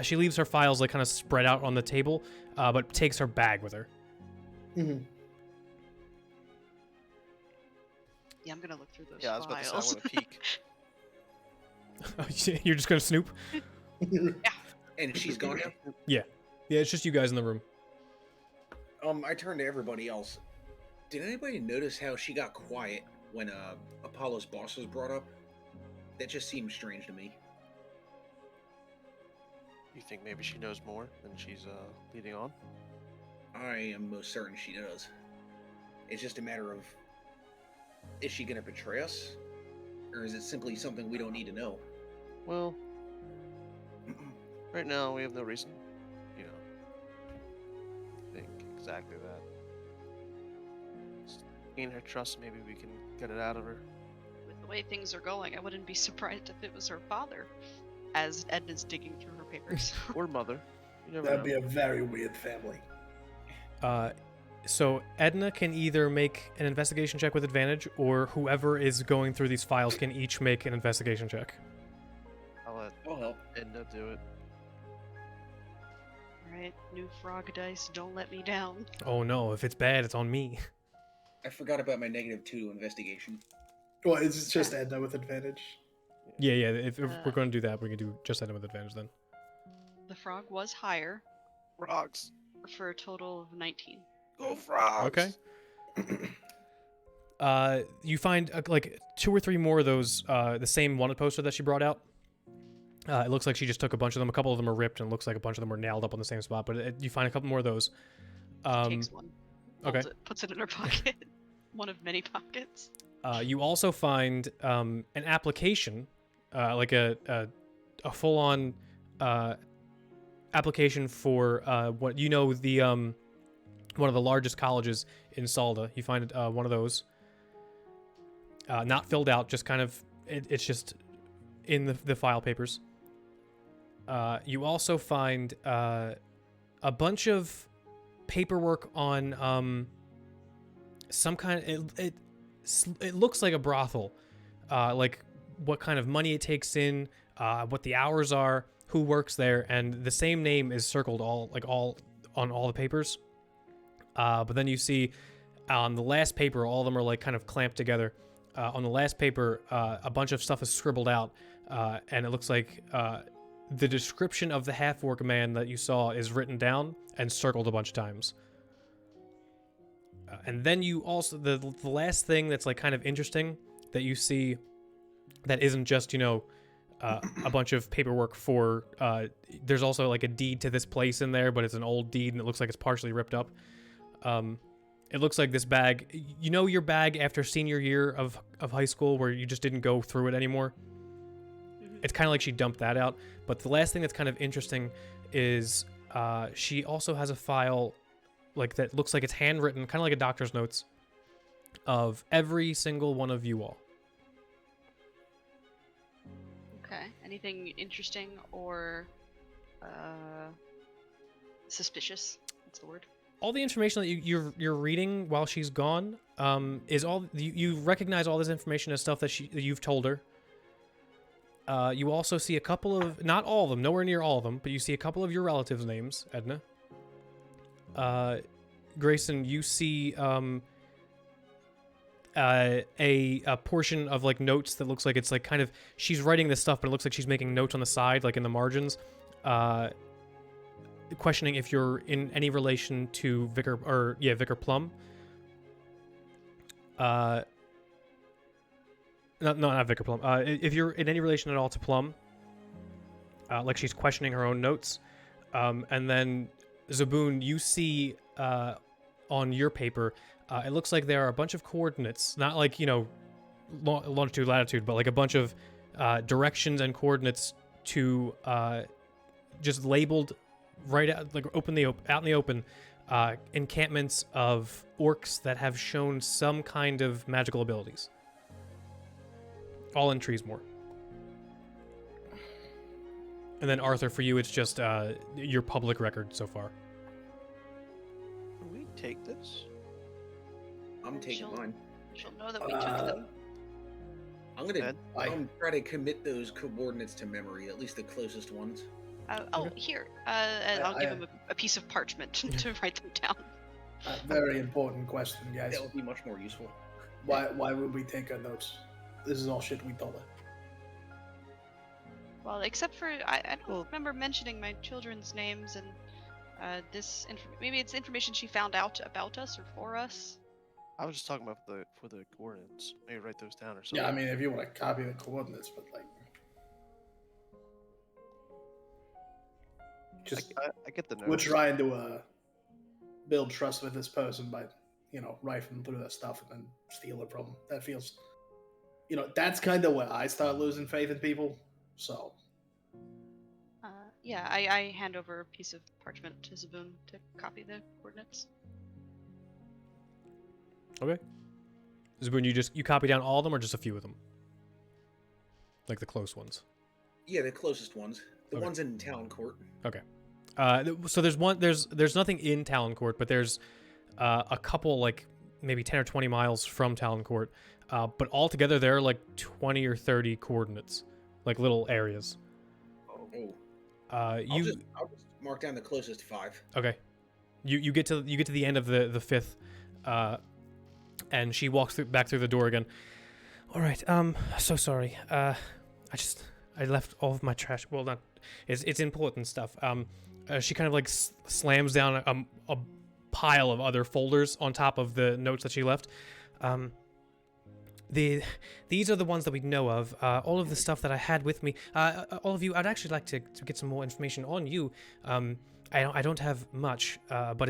She leaves her files like kind of spread out on the table, but takes her bag with her. Mm-hmm. Yeah, I'm gonna look through those Yeah, I was about to say, I files. want to peek. You're just gonna snoop? And she's gone now? Yeah, it's just you guys in the room. I turned to everybody else. Did anybody notice how she got quiet when Apollo's boss was brought up? That just seemed strange to me. You think maybe she knows more than she's leading on? I am most certain she does. It's just a matter of, is she gonna betray us? Or is it simply something we don't need to know? Well, right now we have no reason, think exactly that. Just gain her trust, maybe we can get it out of her. With the way things are going, I wouldn't be surprised if it was her father, as Edna's digging through her papers. Or mother. You never That'd know. be a very weird family. So Edna can either make an investigation check with advantage, or whoever is going through these files can each make an investigation check. I'll let I'll help. Edna do it. Alright, new frog dice, don't let me down. Oh no, if it's bad, it's on me. I forgot about my -2 investigation. Well, it's just Edna with advantage. Yeah, if we're going to do that, we can do just Edna with advantage then. The frog was higher, Frogs. for a total of 19. Go frogs! Okay. You find like 2 or 3 more of those, the same wanted poster that she brought out. It looks like she just took a bunch of them. A couple of them are ripped, and it looks like a bunch of them were nailed up on the same spot. But you find a couple more of those. She takes one. Okay. Folds it, puts it in her pocket. One of many pockets. You also find an application, like a full-on application for what the one of the largest colleges in Salda. You find one of those, not filled out, just kind of it's just in the file papers. You also find a bunch of paperwork on some kind. It looks like a brothel, like what kind of money it takes in, what the hours are, who works there, and the same name is circled all on all the papers. But then you see on the last paper, all of them are like kind of clamped together. On the last paper, a bunch of stuff is scribbled out, and it looks like the description of the half-orc man that you saw is written down and circled a bunch of times. And then you also, the last thing that's like kind of interesting that you see that isn't just, a bunch of paperwork for, there's also like a deed to this place in there, but it's an old deed and it looks like it's partially ripped up. It looks like this bag, your bag after senior year of high school where you just didn't go through it anymore? It's kind of like she dumped that out. But the last thing that's kind of interesting is she also has a file like that looks like it's handwritten, kind of like a doctor's notes, of every single one of you all. Okay. Anything interesting or suspicious? That's the word. All the information that you're reading while she's gone is all you recognize. All this information as stuff that you've told her. You also see a couple of, not all of them, nowhere near all of them, but you see a couple of your relatives' names, Edna. Grayson, you see a portion of like notes that looks like it's like kind of, she's writing this stuff, but it looks like she's making notes on the side, like in the margins, questioning if you're in any relation to Vicar Plum. No, not Vicar Plum. If you're in any relation at all to Plum, like she's questioning her own notes. And then Zaboon, you see on your paper, it looks like there are a bunch of coordinates, not like, longitude, latitude, but like a bunch of directions and coordinates to just labeled right out, like out in the open, encampments of orcs that have shown some kind of magical abilities. All in Treesmore. And then Arthur, for you, it's just your public record so far. Can we take this? I'm taking mine. She'll know that we took them. I'm gonna try to commit those coordinates to memory, at least the closest ones. Here. And I'll give him a piece of parchment to write them down. Very important question, guys. That would be much more useful. Why would we take our notes? This is all shit we told her. Well, except for I don't remember mentioning my children's names, and maybe it's information she found out about us or for us. I was just talking about for the coordinates. Maybe write those down or something. Yeah, I mean, if you want to copy the coordinates, but like, just I get the notes. we're trying to build trust with this person by, rifling through that stuff and then steal it from them. That feels, that's kind of where I start losing faith in people. So. Yeah, I hand over a piece of parchment to Zaboon to copy the coordinates. Okay. Zaboon, you copy down all of them or just a few of them? Like the close ones? Yeah, the closest ones. The ones in Talon Court. Okay. So there's nothing in Talon Court, but there's a couple, like maybe 10 or 20 miles from Talon Court. But altogether there are like 20 or 30 coordinates, like little areas. Oh. I'll just mark down the closest 5. Okay. You get to the end of the 5th, and she walks back through the door again. All right. So sorry. I left all of my trash. Well, not. It's important stuff. She kind of like slams down a pile of other folders on top of the notes that she left. These are the ones that we know of. All of the stuff that I had with me. All of you, I'd actually like to get some more information on you. I don't have much, but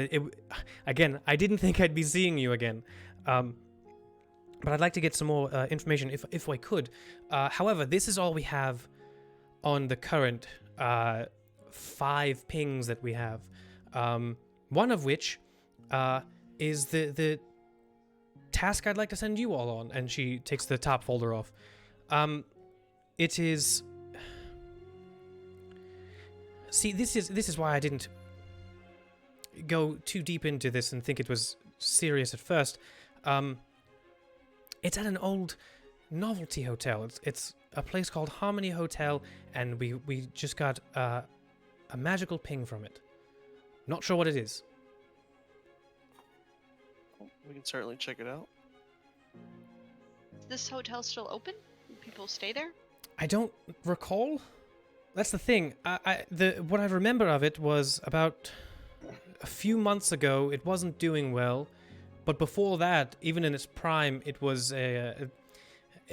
again, I didn't think I'd be seeing you again. But I'd like to get some more information if I could. However, this is all we have on the current 5 pings that we have. One of which is the task I'd like to send you all on, and she takes the top folder off. It is. See, this is why I didn't go too deep into this and think it was serious at first. It's at an old novelty hotel. It's a place called Harmony Hotel, and we just got a magical ping from it. Not sure what it is. We can certainly check it out. Is this hotel still open? Do people stay there? I don't recall. That's the thing. What I remember of it was about a few months ago. It wasn't doing well, but before that, even in its prime, it was it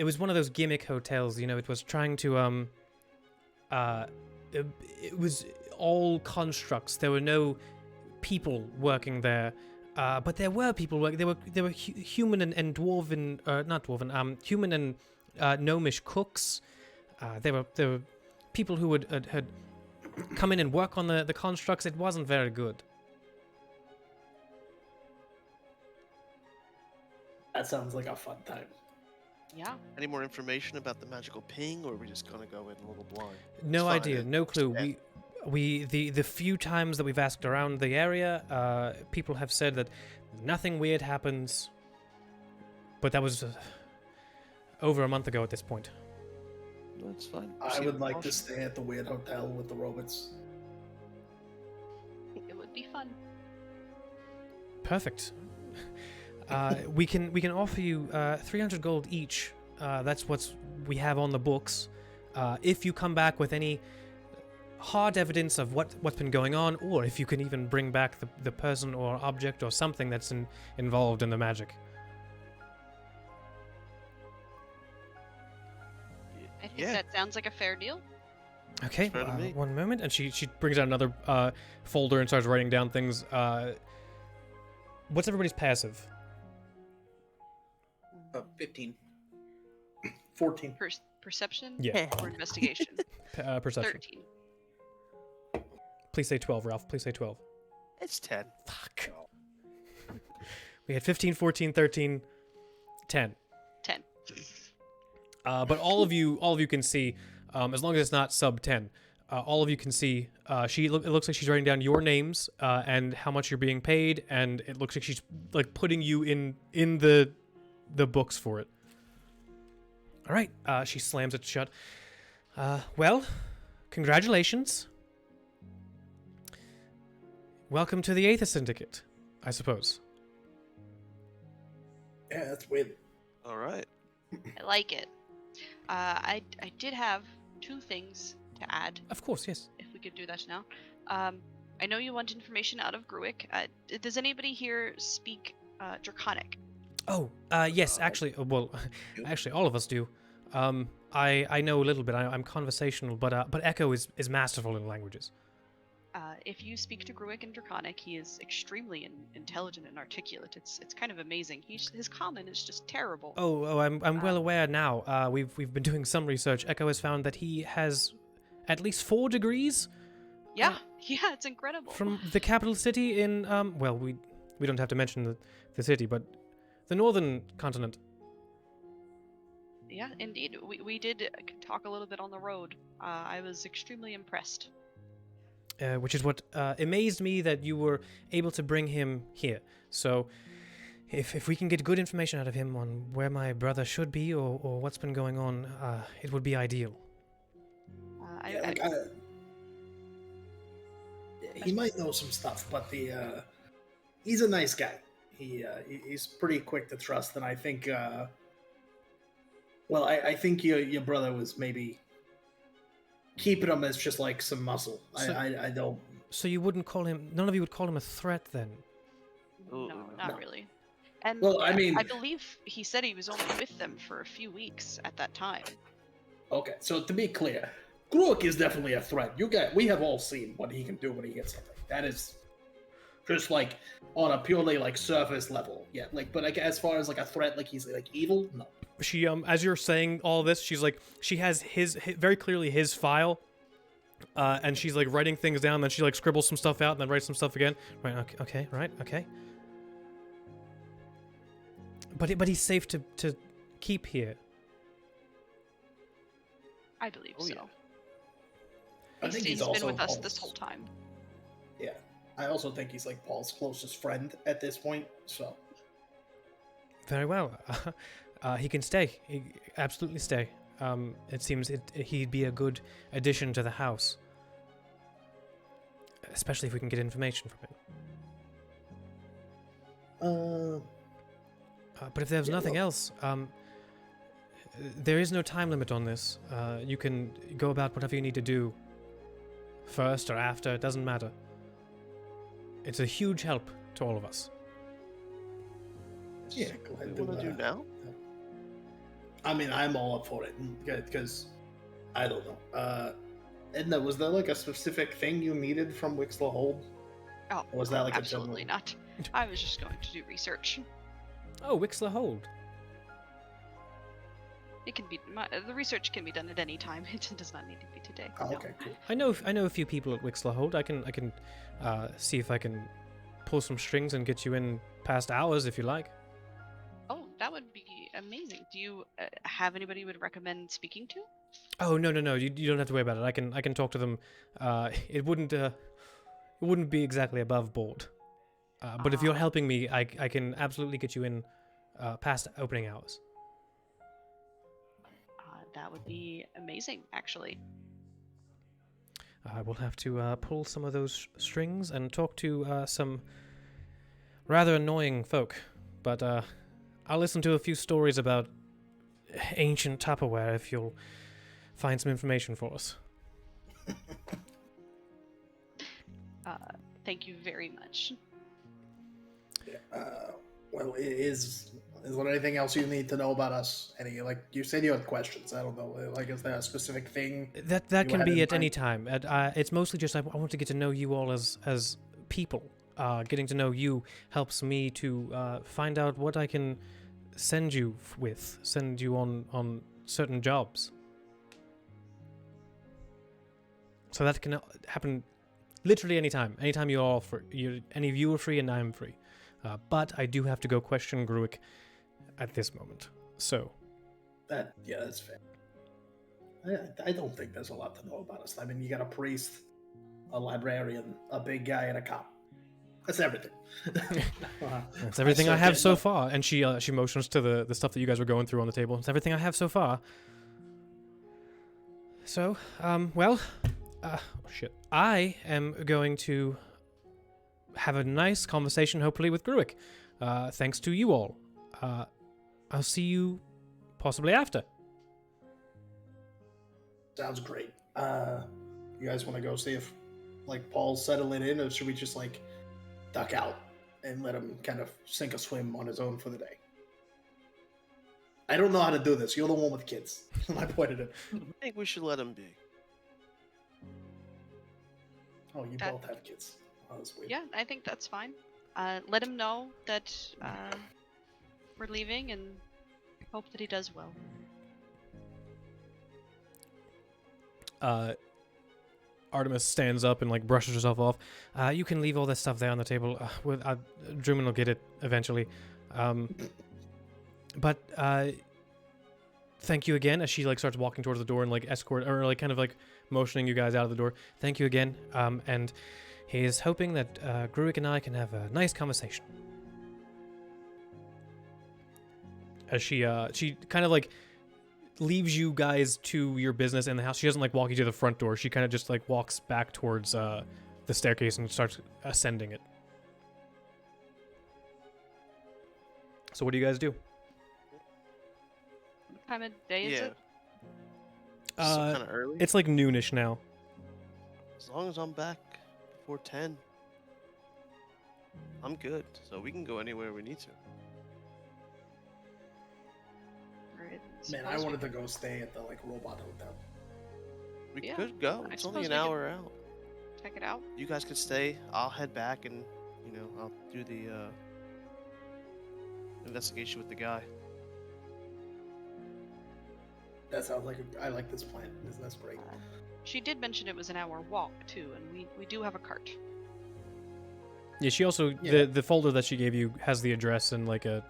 was one of those gimmick hotels. It was trying to it was all constructs. There were no people working there. But there were people working. There were human and dwarven, not dwarven, human and gnomish cooks. There were people who had come in and work on the constructs. It wasn't very good. That sounds like a fun time. Yeah. Any more information about the magical ping, or are we just gonna go in a little blind? No fine, idea, it- no clue. yeah. The few times that we've asked around the area, people have said that nothing weird happens. But that was over a month ago at this point. That's fine. I Proceed would with like to caution. stay at the weird hotel with the robots. It would be fun. Perfect. We can offer you 300 gold each. That's what we have on the books. If you come back with any hard evidence of what's been going on, or if you can even bring back the person or object or something that's involved in the magic. I think Yeah. that sounds like a fair deal. Okay, Fair to me. one moment, and she brings out another folder and starts writing down things. What's everybody's passive? 15. 14. Perception Yeah. or investigation? Perception. 13. Please say 12, Ralph. Please say 12. It's 10. Fuck. We had 15, 14, 13, 10. 10. But all of you can see, as long as it's not sub 10, all of you can see. It looks like she's writing down your names and how much you're being paid, and it looks like she's like putting you in the books for it. All right. She slams it shut. Well, congratulations. Welcome to the Aether Syndicate, I suppose. Yeah, that's weird. All right. I like it. I did have 2 things to add, Of course, yes. if we could do that now. I know you want information out of Gruick. Does anybody here speak Draconic? Oh, yes, actually, well, actually, all of us do. I know a little bit. I'm conversational, but Echo is masterful in languages. If you speak to Gruick in Draconic, he is extremely intelligent and articulate. It's kind of amazing. His common is just terrible. Oh, I'm well aware now. We've been doing some research. Echo has found that he has at least 4 degrees Yeah, yeah, it's incredible. from the capital city in well, we don't have to mention the city, but the northern continent. Yeah, indeed. We did talk a little bit on the road. I was extremely impressed. Which is what amazed me, that you were able to bring him here. So, if we can get good information out of him on where my brother should be or what's been going on, it would be ideal. He might know some stuff, but he's a nice guy. He's pretty quick to trust, and I think I think your brother was maybe keeping him as just like some muscle. So- I don't. So you wouldn't call him? None of you would call him a threat, then? Ooh. No, not No. really. And Well, I mean- I believe he said he was only with them for a few weeks at that time. Okay, so to be clear, Grook is definitely a threat. We have all seen what he can do when he gets something. That is just like on a purely like surface level. Yeah, but like as far as like a threat, like he's like evil, no. She as you're saying all this, she's like, she has his very clearly his file, and she's like writing things down. Then she like scribbles some stuff out and then writes some stuff again. Right? Okay. Right. Okay. But he's safe to keep here. I believe Oh, so. yeah. I think He's he's been also with us this Paul's- whole time. Yeah, I also think he's like Paul's closest friend at this point. So Very well. He can stay. He absolutely stay. It seems he'd be a good addition to the house, especially if we can get information from him. But if there's Yeah, nothing well- else, there is no time limit on this. You can go about whatever you need to do, first or after. It doesn't matter. It's a huge help to all of us. yeah, What glad do you want to do now? I mean, I'm all up for it because I don't know. Edna, was there like a specific thing you needed from Wixla Hold? Oh, Or was that like a absolutely general- not. I was just going to do research. Oh, Wixla Hold. It can be the research can be done at any time. It does not need to be today. Oh, no. okay, cool. I know a few people at Wixla Hold. I can see if I can pull some strings and get you in past hours if you like. Oh, that would be amazing. Do you have anybody you would recommend speaking to? Oh no! You don't have to worry about it. I can talk to them. It wouldn't be exactly above board. But if you're helping me, I can absolutely get you in past opening hours. That would be amazing, actually. I will have to pull some of those strings and talk to some rather annoying folk. But I'll listen to a few stories about ancient Tupperware if you'll find some information for us. Thank you very much. Well, is there anything else you need to know about us? Any, like, you said you had questions. I don't know. Like, is there a specific thing? That you can had be in at any mind? time. It's mostly just I want to get to know you all as people. Getting to know you helps me to find out what I can send you send you on certain jobs. So that can happen literally anytime. Anytime you're all free. Any of you are free and I'm free. But I do have to go question Gruick at this moment. So. That's fair. I don't think there's a lot to know about us. I mean, you got a priest, a librarian, a big guy, and a cop. That's everything. That's everything I have so far. And she motions to the stuff that you guys were going through on the table. It's everything I have so far. So, shit. I am going to have a nice conversation, hopefully, with Gruick. Thanks to you all. I'll see you possibly after. Sounds great. You guys want to go see if, like, Paul's settling in, or should we just, like, duck out and let him kind of sink or swim on his own for the day? I don't know how to do this. You're the one with kids. I pointed it. I think we should let him be. Oh, you both have kids. Oh, that's weird. Yeah, I think that's fine. Let him know that we're leaving and hope that he does well. Artemis stands up and like brushes herself off. You can leave all this stuff there on the table. Drummond will get it eventually. But thank you again. As she like starts walking towards the door and like escort or like kind of like motioning you guys out of the door. Thank you again. And he is hoping that Gruick and I can have a nice conversation. As she kind of like leaves you guys to your business in the house. She doesn't like walk you to the front door. She kind of just like walks back towards the staircase and starts ascending it. So what do you guys do? What time of day is it? Kind of early. It's like noonish now. As long as I'm back before 10, I'm good. So we can go anywhere we need to. Alright, Man, I wanted to go stay at the like robot hotel. We Yeah, could go. I It's only suppose an we could- hour out. check it out. You guys could stay. I'll head back and, I'll do the investigation with the guy. That sounds like I like this plan. That's great. She did mention it was an hour walk too, and we do have a cart. Yeah, she also Yeah. the folder that she gave you has the address and like a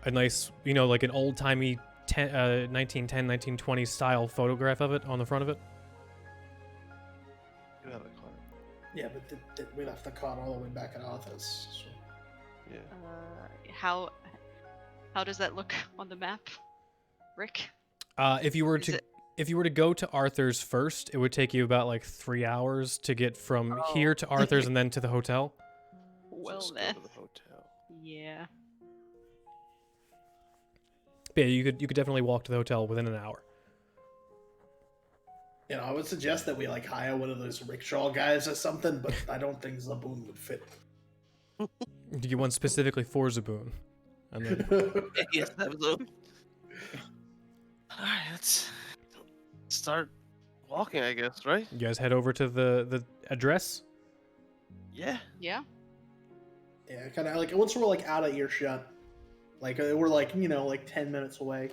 nice, like an old-timey 1910 1920 style photograph of it on the front of it. You have a car. Yeah, but we left the cart all the way back at Arthur's. So. Yeah. How does that look on the map, Rick? If you were Is to it- if you were to go to Arthur's first, it would take you about like 3 hours to get from here to Arthur's and then to the hotel. Well Just then, go to the hotel. yeah. But yeah, you could definitely walk to the hotel within an hour. I would suggest that we like hire one of those rickshaw guys or something, but I don't think Zaboon would fit. You get one specifically for Zaboon. And then Yes, that was a... Alright, let's start walking, I guess, right? you guys head over to the address. Yeah. Yeah. Yeah, kind of like once we're like out of earshot, like we're like like 10 minutes away.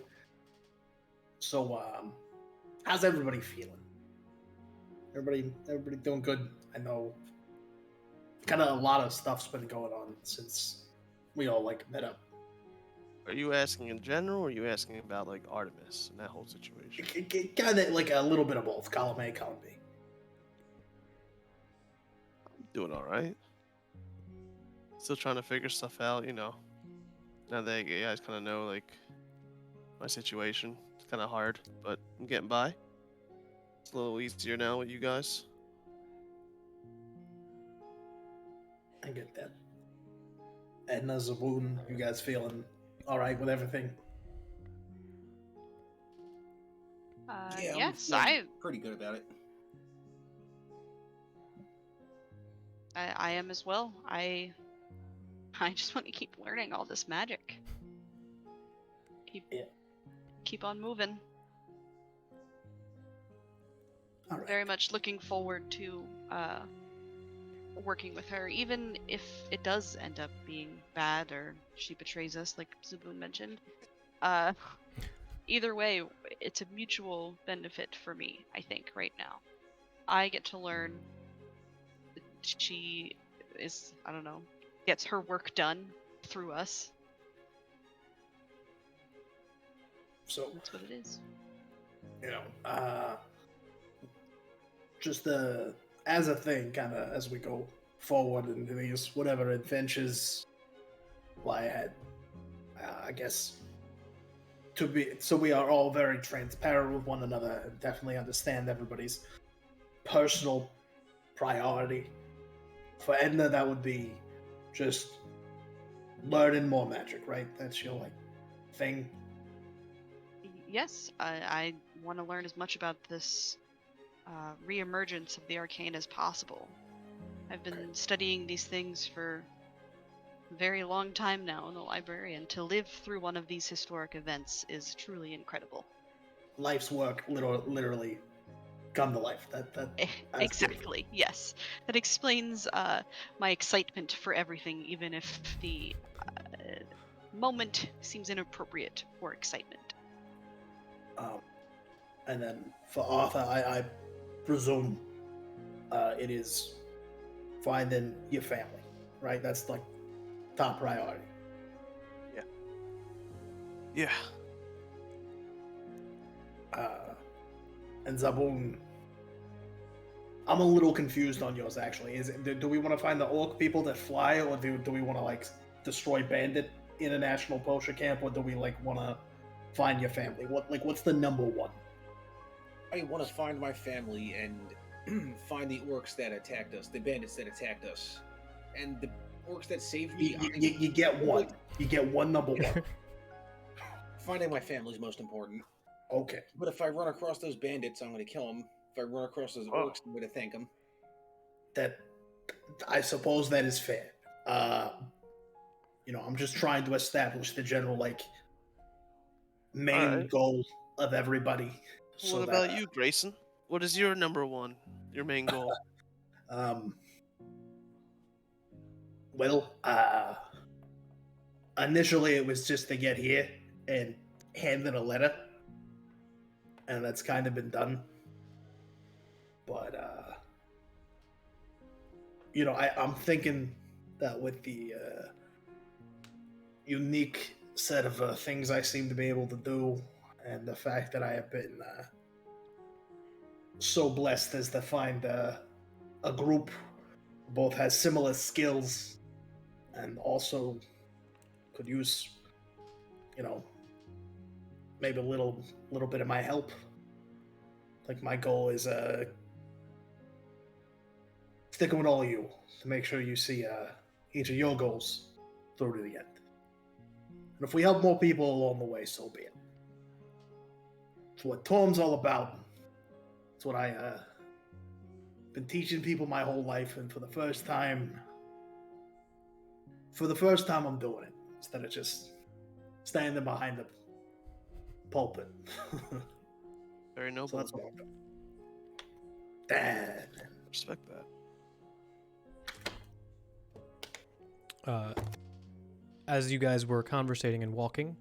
So how's everybody feeling? Everybody doing good? I know. Kind of a lot of stuff's been going on since we all like met up. Are you asking in general, or are you asking about like Artemis and that whole situation? Kind of like a little bit of both. Column A, column B. Doing all right. Still trying to figure stuff out, you know. Now that you guys kind of know like my situation, it's kind of hard, but I'm getting by. It's a little easier now with you guys. I get that. Edna, Zaboon, you guys feeling all right with everything? Yeah, I'm Yes, feeling pretty good about it. I am as well. I just want to keep learning all this magic. Keep on moving. All right. Very much looking forward to working with her, even if it does end up being bad or she betrays us, like Zaboon mentioned. Either way, it's a mutual benefit for me, I think, right now. I get to learn that she is, I don't know, gets her work done through us. So That's what it is. you know, just as a thing, kind of as we go forward into these whatever adventures lie ahead. I guess so we are all very transparent with one another and definitely understand everybody's personal priority. For Edna, that would be just learning more magic, right? That's your like thing. Yes, I want to learn as much about this reemergence of the arcane as possible. I've been studying these things for a very long time now in the library, and to live through one of these historic events is truly incredible. Life's work literally come to life. That's Exactly, yes. That explains my excitement for everything, even if the moment seems inappropriate for excitement. And then for Arthur, I presume it is finding your family, right? That's like top priority. Yeah. And Zaboon, I'm a little confused on yours actually. Do we want to find the orc people that fly, or do we want to like destroy Bandit International Poacher Camp, or do we like want to find your family? What's the number one? I want to find my family and find the orcs that attacked us, the bandits that attacked us, and the orcs that saved me. You get one. You get one number one. Finding my family is most important. Okay. But if I run across those bandits, I'm going to kill them. If I run across those orcs, I'm going to thank them. That, I suppose that is fair. I'm just trying to establish the general like main goal of everybody. What about you, Grayson? What is your number one? Your main goal? Well, initially it was just to get here and hand in a letter, and that's kind of been done. But I'm thinking that with the unique set of things I seem to be able to do, and the fact that I have been so blessed as to find a group who both has similar skills and also could use, maybe a little bit of my help. Like my goal is sticking with all of you to make sure you see each of your goals through to the end. And if we help more people along the way, so be it. It's what Tom's all about. It's what I been teaching people my whole life, and for the first time I'm doing it instead of just standing behind the pulpit. Very noble. So that's what I'm doing. Dad. Respect that. As you guys were conversating and walking,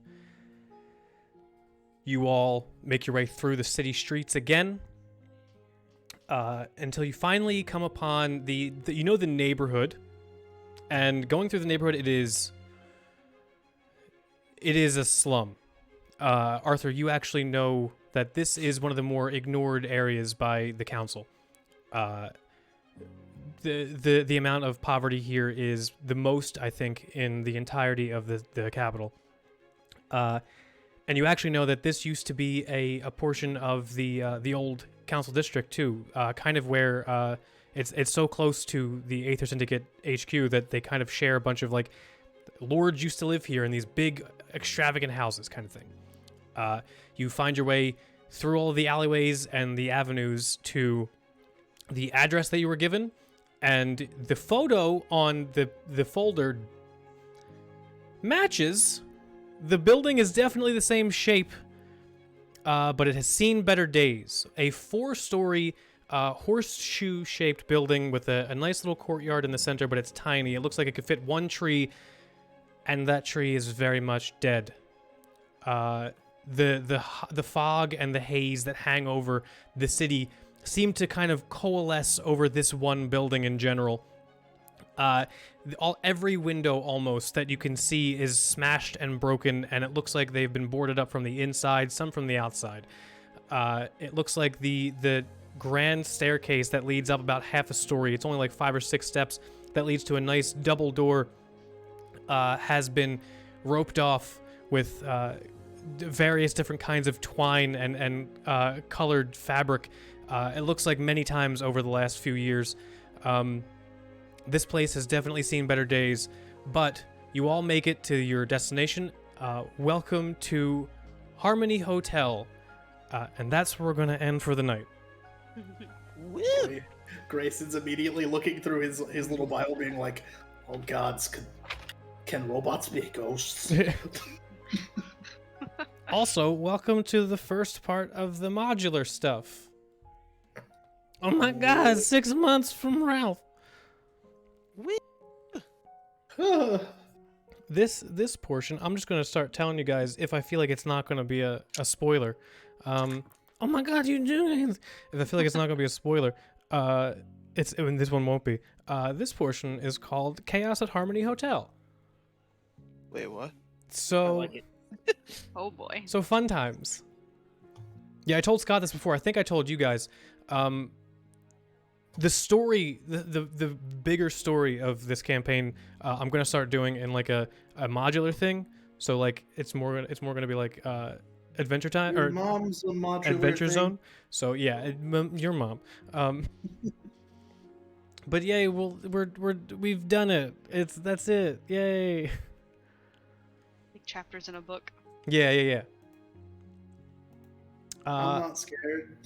you all make your way through the city streets again, until you finally come upon the neighborhood. And going through the neighborhood, It is a slum. Arthur, you actually know that this is one of the more ignored areas by the council. The amount of poverty here is the most, I think, in the entirety of the capital. And you actually know that this used to be a portion of the old council district too, kind of where it's so close to the Aether Syndicate HQ that they kind of share a bunch of like lords used to live here in these big extravagant houses kind of thing. You find your way through all of the alleyways and the avenues to the address that you were given, and the photo on the folder matches. The building is definitely the same shape, but it has seen better days. A 4-story horseshoe-shaped building with a nice little courtyard in the center, but it's tiny. It looks like it could fit one tree, and that tree is very much dead. The fog and the haze that hang over the city seem to kind of coalesce over this one building in general. Every window almost that you can see is smashed and broken, and it looks like they've been boarded up from the inside, some from the outside. It looks like the grand staircase that leads up about half a story, it's only like 5 or 6 steps, that leads to a nice double door, has been roped off with various different kinds of twine and colored fabric. It looks like many times over the last few years. This place has definitely seen better days, but you all make it to your destination. Welcome to Harmony Hotel, and that's where we're going to end for the night. Grayson's immediately looking through his little Bible, being like, "Oh gods, can robots be ghosts?" Also, welcome to the first part of the modular stuff. Oh my god, 6 months from Ralph. This portion, I'm just gonna start telling you guys if I feel like it's not gonna be a spoiler. Oh my god, you doing it? If I feel like it's not gonna be a spoiler, this one won't be. This portion is called Chaos at Harmony Hotel. Wait, what? So, I like it. Oh boy. so fun times. Yeah, I told Scott this before. I think I told you guys. The story, the bigger story of this campaign, I'm gonna start doing in like a modular thing. So like it's more gonna be like Adventure Time Your or mom's a modular Adventure thing. Zone. So yeah, your mom. But yay, we've done it. That's it. Yay. Like chapters in a book. Yeah. I'm not scared.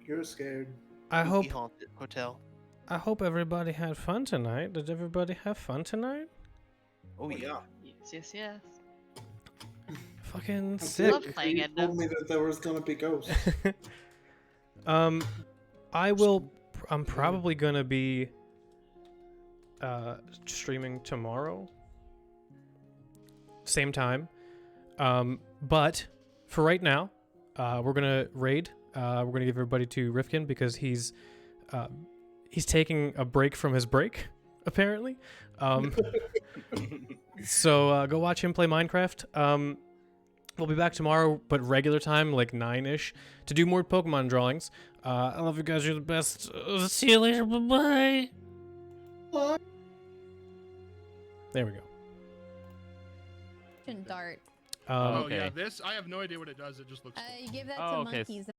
You're scared. I hope Spooky haunted hotel. I hope everybody had fun tonight. Did everybody have fun tonight? Oh yeah. Yes. Fucking I sick. Love playing You Edna. told me that there was gonna be ghosts. I'm probably gonna be streaming tomorrow. Same time. But for right now, we're gonna raid. We're gonna give everybody to Rifkin because he's taking a break from his break, apparently. So go watch him play Minecraft. We'll be back tomorrow, but regular time, like 9-ish, to do more Pokemon drawings. I love you guys. You're the best. See you later. Bye-bye. Bye. There we go. Dart. Oh Okay. yeah, this I have no idea what it does. It just looks. You give that Oh, to okay. monkeys